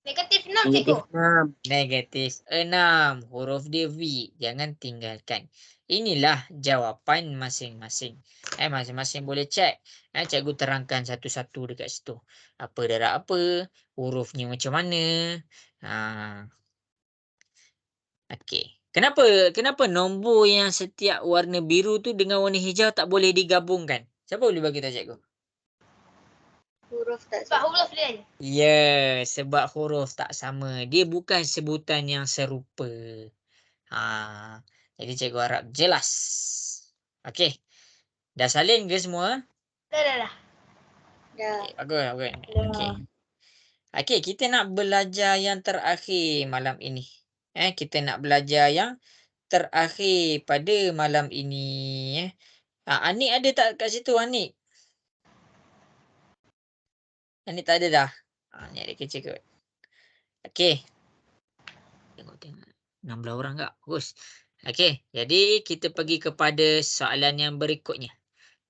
Negatif 6 Negatif cikgu. 6. Negatif 6. Huruf dia V. Jangan tinggalkan. Inilah jawapan masing-masing. Masing-masing boleh cek. Cikgu terangkan satu-satu dekat situ. Apa darab apa. Hurufnya macam mana. Okey. Kenapa nombor yang setiap warna biru tu dengan warna hijau tak boleh digabungkan? Siapa boleh bagi tahu cikgu? Huruf tak Sebab sama. huruf dia. Ya, sebab huruf tak sama. Dia bukan sebutan yang serupa. Jadi cikgu harap jelas. Okey. Dah salin ke semua? Dah. Dah. Okay, bagus. Dah. Okey, kita nak belajar yang terakhir malam ini. Kita nak belajar yang terakhir pada malam ini. Anik ada tak kat situ Anik? Anik tak ada dah. Ni adik kecil kot. Okey. Tengok. 16 orang tak? Bagus. Okey, jadi kita pergi kepada soalan yang berikutnya.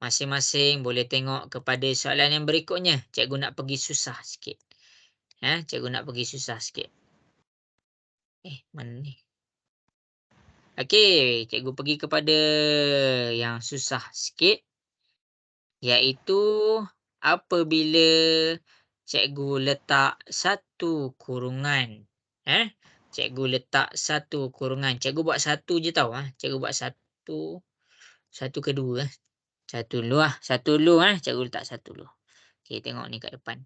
Masing-masing boleh tengok kepada soalan yang berikutnya. Cikgu nak pergi susah sikit. Cikgu nak pergi susah sikit. Mana ni? Okey, cikgu pergi kepada yang susah sikit. Iaitu apabila cikgu letak satu kurungan. Cikgu letak satu kurungan. Cikgu buat satu je tau. Cikgu buat satu. Satu ke dua. Satu dulu lah. Satu dulu. Cikgu letak satu dulu. Okey, tengok ni kat depan.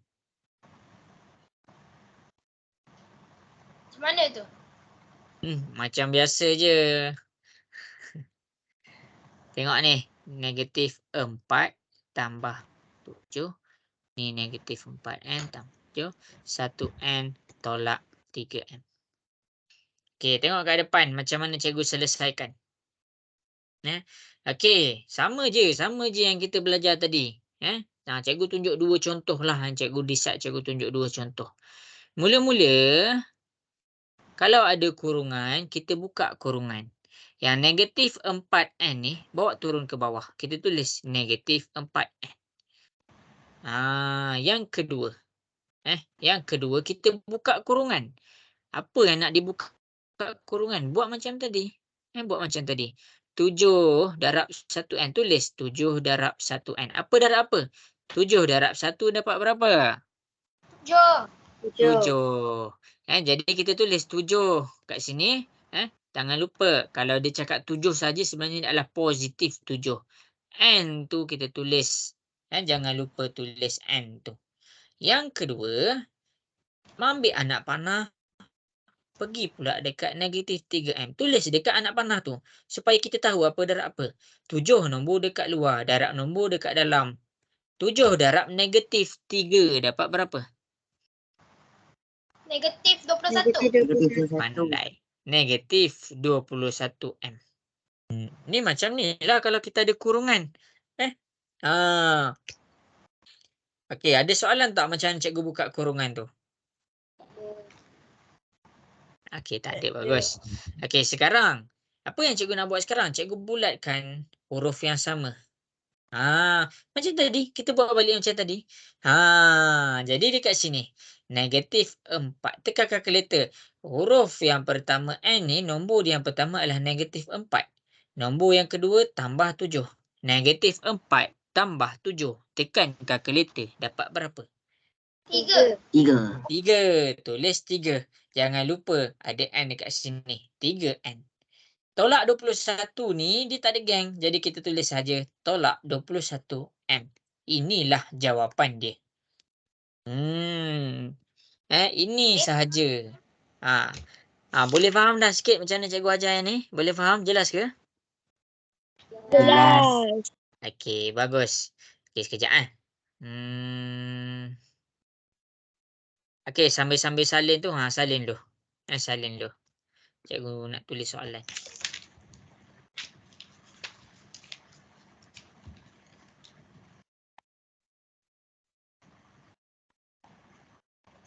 Macam mana tu? Macam biasa je. Tengok ni. Negatif 4 tambah 7. Ni negatif 4N tambah 7. 1N tolak 3N. Okey, tengok kat depan macam mana cikgu selesaikan. Okey, sama je yang kita belajar tadi. Cikgu tunjuk dua contoh lah. Cikgu decide cikgu tunjuk dua contoh. Mula-mula, kalau ada kurungan, kita buka kurungan. Yang negatif 4N ni, bawa turun ke bawah. Kita tulis negatif 4N. Yang kedua. Yang kedua, kita buka kurungan. Apa yang nak dibuka buka kurungan. Buat macam tadi. Buat macam tadi. 7 darab 1N. Tulis 7 darab 1N. Apa darab apa? 7 darab 1 dapat berapa? 7. 7. Jadi kita tulis 7 kat sini. Jangan lupa kalau dia cakap 7 saja sebenarnya adalah positif 7. N tu kita tulis. Jangan lupa tulis N tu. Yang kedua, ambil anak panah. Pergi pula dekat negatif 3M. Tulis dekat anak panah tu. Supaya kita tahu apa darab apa. 7 nombor dekat luar. Darab nombor dekat dalam. 7 darab negatif 3 dapat berapa? Negatif 21. Pandai. Negatif 21M. Ni macam ni lah kalau kita ada kurungan. Okey, ada soalan tak macam cikgu buka kurungan tu? Okey, tak ada. Bagus. Okey, sekarang. Apa yang cikgu nak buat sekarang? Cikgu bulatkan huruf yang sama. Macam tadi. Kita buat balik macam tadi. Jadi dekat sini. Negatif 4. Tekan kalkulator. Huruf yang pertama N ni, nombor yang pertama adalah negatif 4. Nombor yang kedua tambah 7. Negatif 4 tambah 7. Tekan kalkulator. Dapat berapa? 3. 3. Tulis 3. Jangan lupa ada N dekat sini. 3N. Tolak 21 ni dia tak ada geng. Jadi kita tulis saja tolak 21M. Inilah jawapan dia. Ini sahaja. Boleh faham dah sikit macam mana cikgu ajar yang ni? Boleh faham? Jelas ke? Jelas. Okey, bagus. Okey, sekejap Okey, sambil-sambil salin tu, salin dulu. Salin dulu. Cikgu nak tulis soalan.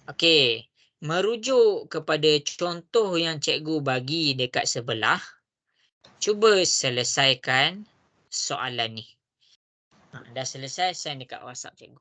Okey, merujuk kepada contoh yang cikgu bagi dekat sebelah, cuba selesaikan soalan ni. Dah selesai, send dekat WhatsApp cikgu.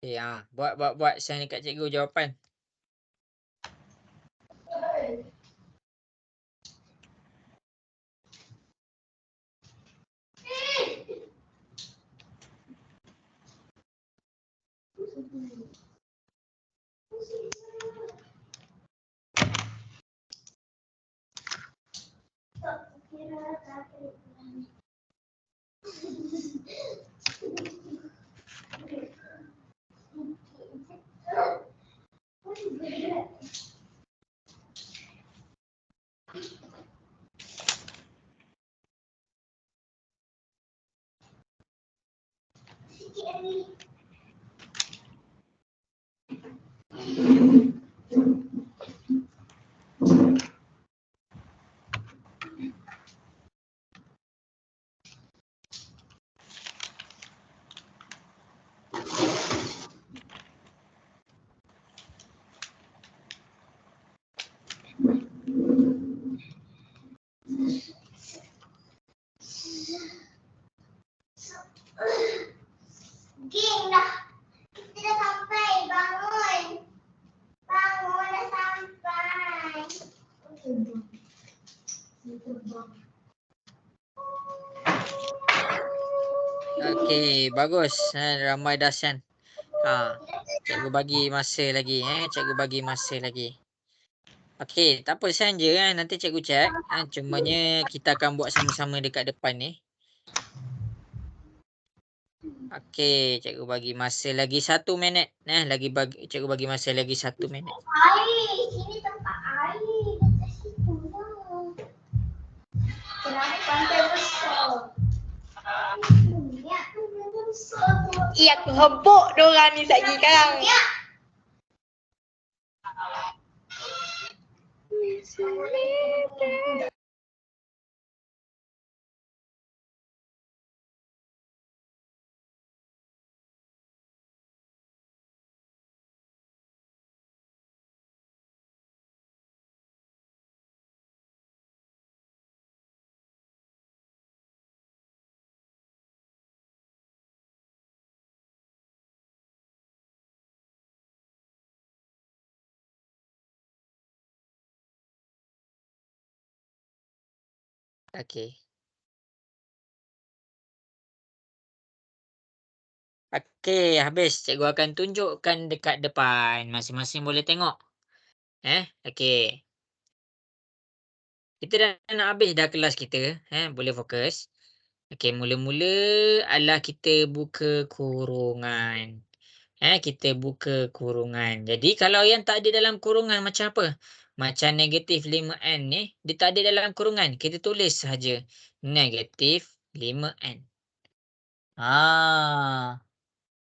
Okay, buat send dekat cikgu jawapan. Ging dah. Kita dah sampai. Bangun. Bangun dah sampai. Okey, bagus. Ramai dah send. Cikgu bagi masa lagi. Cikgu bagi masa lagi. Okey, tak apa sign je kan. Nanti cikgu check. Cumanya kita akan buat sama-sama dekat depan ni. Okey, cikgu bagi masa lagi 1 minit. Cikgu bagi masa lagi 1 minit. Air, sini tempat air. Dekat situ lah. Kenapa pantai besar? Iya, aku hebuk diorang ni sekejap sekarang. Okey. Okey, habis. Cikgu akan tunjukkan dekat depan. Masing-masing boleh tengok. Okey. Kita dah nak habis dah kelas kita. Boleh fokus. Okey, mula-mula adalah kita buka kurungan. Kita buka kurungan. Jadi kalau yang tak ada dalam kurungan macam apa? Macam negatif 5N ni, dia tak ada dalam kurungan. Kita tulis sahaja negatif 5N.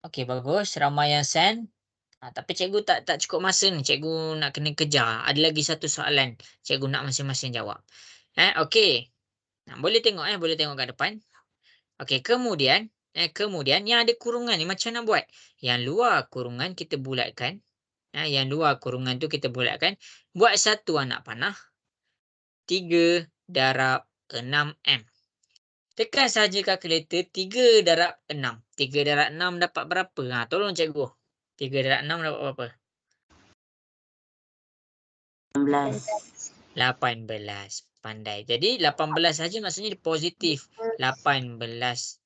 Okey, bagus. Ramai yang send. Tapi cikgu tak cukup masa ni. Cikgu nak kena kejar. Ada lagi satu soalan. Cikgu nak masing-masing jawab. Okey. Boleh tengok boleh tengok kat depan. Okey, kemudian yang ada kurungan ni macam mana buat? Yang luar kurungan kita bulatkan. Yang luar kurungan tu kita bulatkan. Buat satu anak panah. 3 darab 6M. Tekan saja kalkulator 3 darab 6. 3 darab 6 dapat berapa? Tolong cikgu. 3 darab 6 dapat berapa? 18. Pandai. Jadi 18 saja maksudnya dia positif 18M. 18.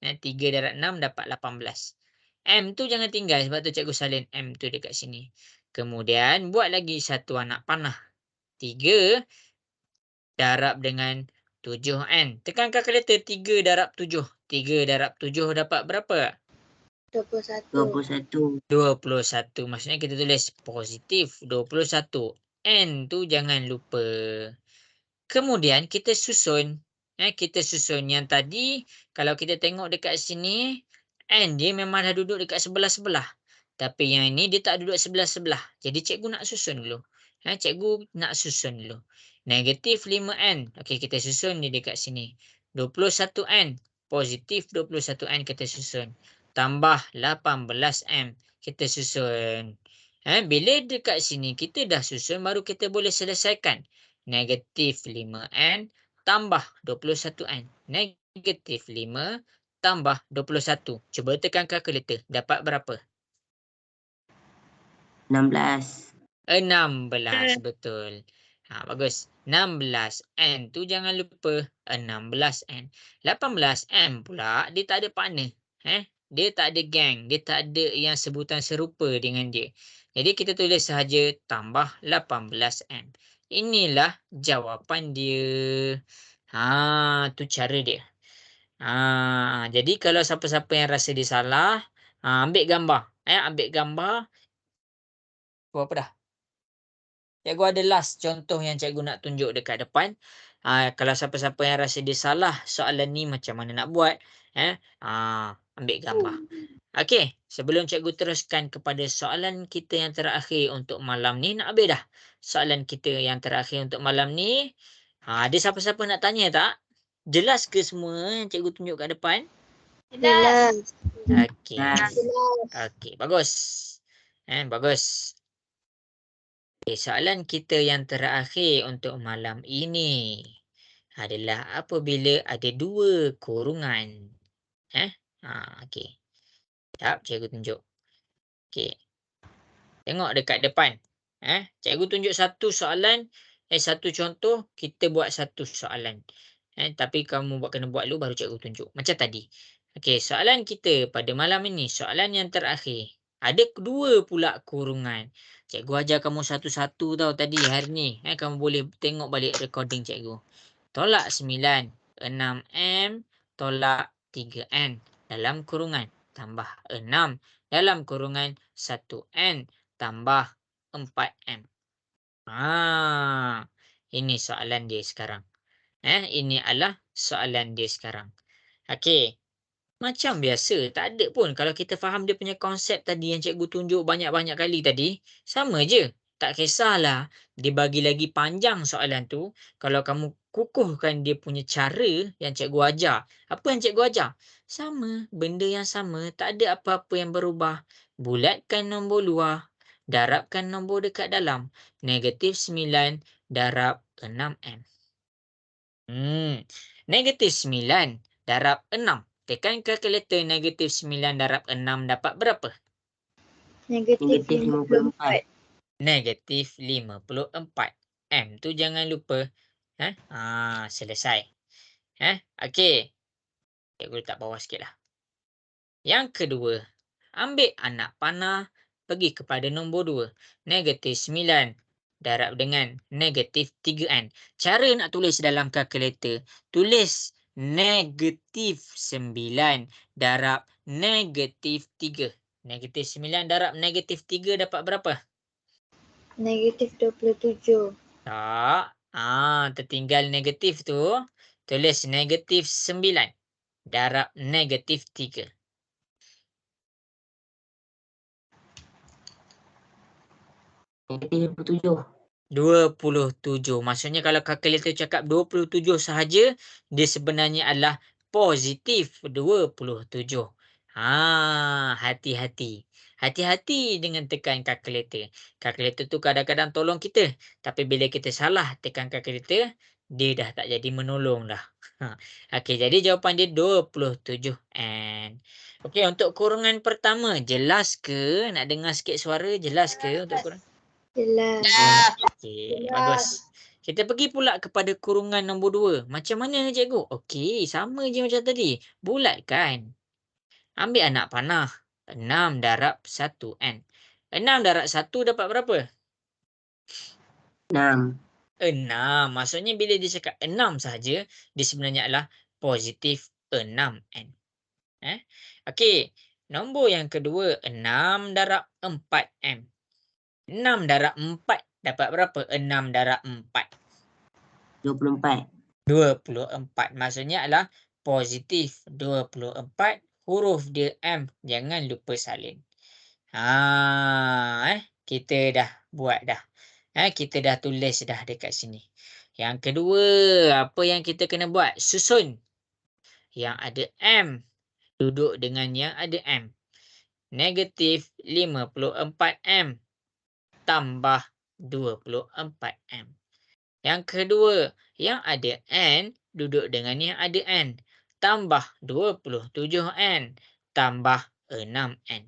3 darab 6 dapat 18. M tu jangan tinggal sebab tu cikgu salin M tu dekat sini. Kemudian buat lagi satu anak panah. 3 darab dengan 7N. Tekan kalkulator 3 darab 7. 3 darab 7 dapat berapa? 21. 21. Maksudnya kita tulis positif 21. N tu jangan lupa. Kemudian kita susun. Kita susun yang tadi. Kalau kita tengok dekat sini. N dia memang dah duduk dekat sebelah-sebelah. Tapi yang ini dia tak duduk sebelah-sebelah. Jadi cikgu nak susun dulu. Cikgu nak susun dulu. Negatif 5N. Okey, kita susun dia dekat sini. 21N. Positif 21N kita susun. Tambah 18M. Kita susun. Bila dekat sini kita dah susun, baru kita boleh selesaikan. Negatif 5N tambah 21N. Negatif 5 tambah 21. Cuba tekan kalkulator. Dapat berapa? 16. 16. Betul. Bagus. 16N tu jangan lupa. 16N. 18M pula dia tak ada partner. Dia tak ada gang. Dia tak ada yang sebutan serupa dengan dia. Jadi kita tulis sahaja tambah 18M. Inilah jawapan dia. Tu cara dia. Jadi kalau siapa-siapa yang rasa dia salah, ambil gambar. Ambil gambar. Buat apa dah? Cikgu ada last contoh yang cikgu nak tunjuk dekat depan. Kalau siapa-siapa yang rasa dia salah soalan ni macam mana nak buat. Ambil gambar. Okey, sebelum cikgu teruskan kepada soalan kita yang terakhir untuk malam ni. Nak habis dah soalan kita yang terakhir untuk malam ni. Ada siapa-siapa nak tanya tak? Jelas ke semua yang cikgu tunjuk kat depan? Jelas. Okey. Okey, bagus. Bagus. Okay, soalan kita yang terakhir untuk malam ini adalah apabila ada 2 kurungan. Okey. Sekejap, cikgu tunjuk. Okey. Tengok dekat depan. Cikgu tunjuk satu soalan, satu contoh, kita buat satu soalan. Tapi kamu kena buat dulu baru cikgu tunjuk. Macam tadi. Okey, soalan kita pada malam ini, soalan yang terakhir. Ada dua pula kurungan. Cikgu ajar kamu satu-satu tau tadi hari ni. Kamu boleh tengok balik recording cikgu. Tolak 9, 6M, tolak 3N dalam kurungan. Tambah 6 dalam kurungan 1N tambah 4M. Ini soalan dia sekarang. Ini adalah soalan dia sekarang. Okey. Macam biasa, tak ada pun. Kalau kita faham dia punya konsep tadi yang cikgu tunjuk banyak-banyak kali tadi, sama je. Tak kisahlah dia bagi lagi panjang soalan tu. Kalau kamu kukuhkan dia punya cara yang cikgu ajar. Apa yang cikgu ajar? Sama, benda yang sama. Tak ada apa-apa yang berubah. Bulatkan nombor luar. Darabkan nombor dekat dalam. -9 darab 6M. Negatif 9 darab 6. Tekan kalkulator, -9 darab 6 dapat berapa? Negatif 54. Negatif 54. M tu jangan lupa. Selesai. Okey. Cikgu letak bawah sikit lah. Yang kedua, ambil anak panah, pergi kepada nombor 2. -9 darab dengan -3N. Cara nak tulis dalam kalkulator, tulis -9 darab -3. -9 darab -3 dapat berapa? Negatif 27. Tak. Tertinggal negatif tu. Tulis -9 darab -3. Negatif 27. 27. Maksudnya kalau kalkulator cakap 27 sahaja, dia sebenarnya adalah positif 27. Hati-hati. Hati-hati dengan tekan kalkulator. Kalkulator tu kadang-kadang tolong kita. Tapi bila kita salah tekan kalkulator, dia dah tak jadi menolong dah. Okey, jadi jawapan dia 27N. Okey, untuk kurungan pertama, jelas ke? Nak dengar sikit suara, jelas ke untuk kurungan? Jelas. Okey, bagus. Kita pergi pula kepada kurungan nombor 2. Macam mana cikgu? Okey, sama je macam tadi. Bulatkan. Ambil anak panah. 6 darab 1N. 6 darab 1 dapat berapa? 6. 6. Maksudnya bila dia cakap 6 sahaja, dia sebenarnya adalah positif 6N. Okey, nombor yang kedua, 6 darab 4M. 6 darab 4 dapat berapa? 6 darab 4. 24. 24. Maksudnya adalah positif 24. Huruf dia M. Jangan lupa salin. Kita dah buat dah. Kita dah tulis dah dekat sini. Yang kedua, apa yang kita kena buat? Susun. Yang ada M. Duduk dengan yang ada M. Negatif 54M. Tambah 24M. Yang kedua, yang ada N duduk dengan yang ada N. Tambah 27N. Tambah 6N.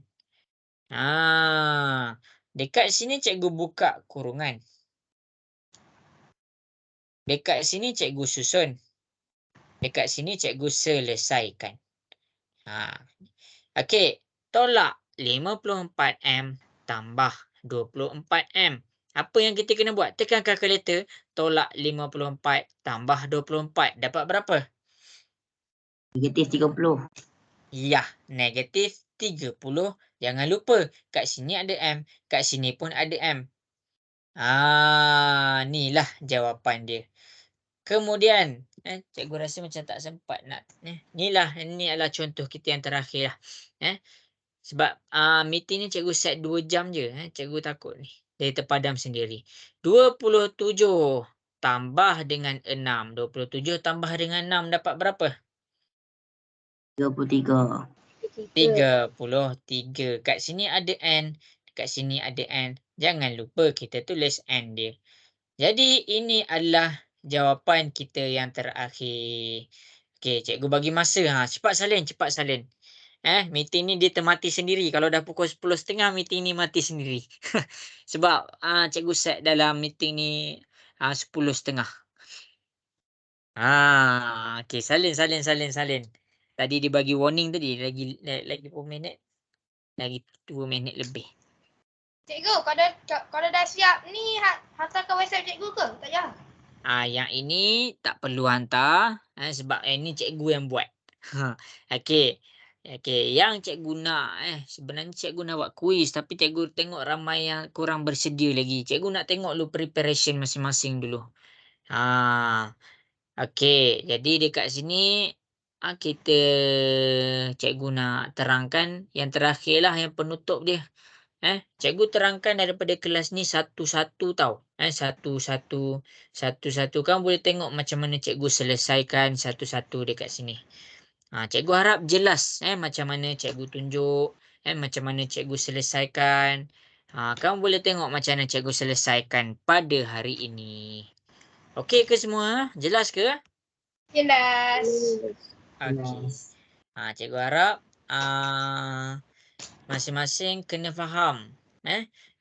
Dekat sini cikgu buka kurungan. Dekat sini cikgu susun. Dekat sini cikgu selesaikan. Okey, tolak 54M tambah 24M. Apa yang kita kena buat? Tekan kalkulator, tolak 54 tambah 24. Dapat berapa? Negatif 30. Ya, negatif 30. Jangan lupa, kat sini ada M. Kat sini pun ada M. Inilah jawapan dia. Kemudian, cikgu rasa macam tak sempat nak. Ini adalah contoh kita yang terakhir lah. Sebab meeting ni cikgu set 2 jam je. Cikgu takut ni. Dia terpadam sendiri. 27 tambah dengan 6. 27 tambah dengan 6 dapat berapa? 33. 33. Kat sini ada N. Kat sini ada N. Jangan lupa kita tulis N dia. Jadi ini adalah jawapan kita yang terakhir. Okey, cikgu bagi masa. Cepat salin, cepat salin. Meeting ni dia termati sendiri. Kalau dah pukul 10.30 meeting ni mati sendiri. Sebab cikgu set dalam meeting ni 10.30. Okey, salin. Tadi dia bagi warning tadi lagi 4 minit. lagi 2 minit lebih. Cikgu, kalau dah siap ni hantar ke WhatsApp cikgu ke? Tak payah. Yang ini tak perlu hantar sebab ini cikgu yang buat. Okey. Okey, yang cikgu nak sebenarnya cikgu nak buat kuis tapi cikgu tengok ramai yang kurang bersedia lagi. Cikgu nak tengok dulu preparation masing-masing dulu. Okey, jadi dekat sini kita cikgu nak terangkan yang terakhir lah, yang penutup dia. Cikgu terangkan daripada kelas ni satu-satu tau. Satu-satu. Kamu boleh tengok macam mana cikgu selesaikan satu-satu dekat sini. Cikgu harap jelas macam mana cikgu tunjuk, macam mana cikgu selesaikan. Kamu boleh tengok macam mana cikgu selesaikan pada hari ini. Okey ke semua? Jelas ke? Jelas. Okey. Cikgu harap masing-masing kena faham.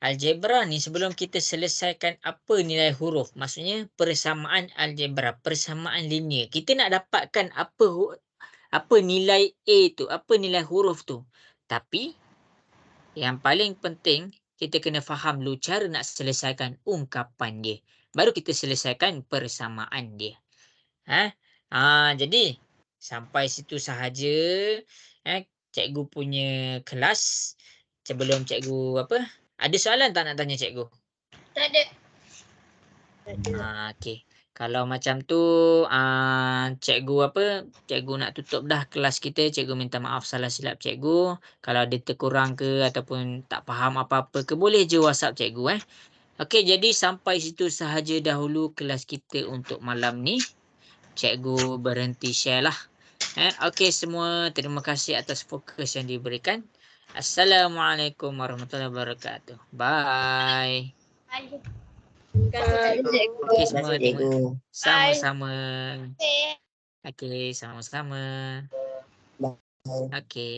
Algebra ni sebelum kita selesaikan apa nilai huruf, maksudnya persamaan algebra, persamaan linear. Kita nak dapatkan apa nilai A tu, apa nilai huruf tu. Tapi yang paling penting kita kena faham dulu cara nak selesaikan ungkapan dia. Baru kita selesaikan persamaan dia. Jadi sampai situ sahaja cikgu punya kelas. Sebelum cikgu ada soalan tak nak tanya cikgu? Tak ada. Okey. Kalau macam tu cikgu cikgu nak tutup dah kelas kita. Cikgu minta maaf salah silap cikgu. Kalau ada terkurang ke ataupun tak faham apa-apa ke, boleh je WhatsApp cikgu Okey, jadi sampai situ sahaja dahulu kelas kita untuk malam ni. Cikgu berhenti share lah. Okey semua, terima kasih atas fokus yang diberikan. Assalamualaikum warahmatullahi wabarakatuh. Bye. Terima kasih cikgu. Okey semua, sama-sama. Okay. Okey, sama-sama. Okey.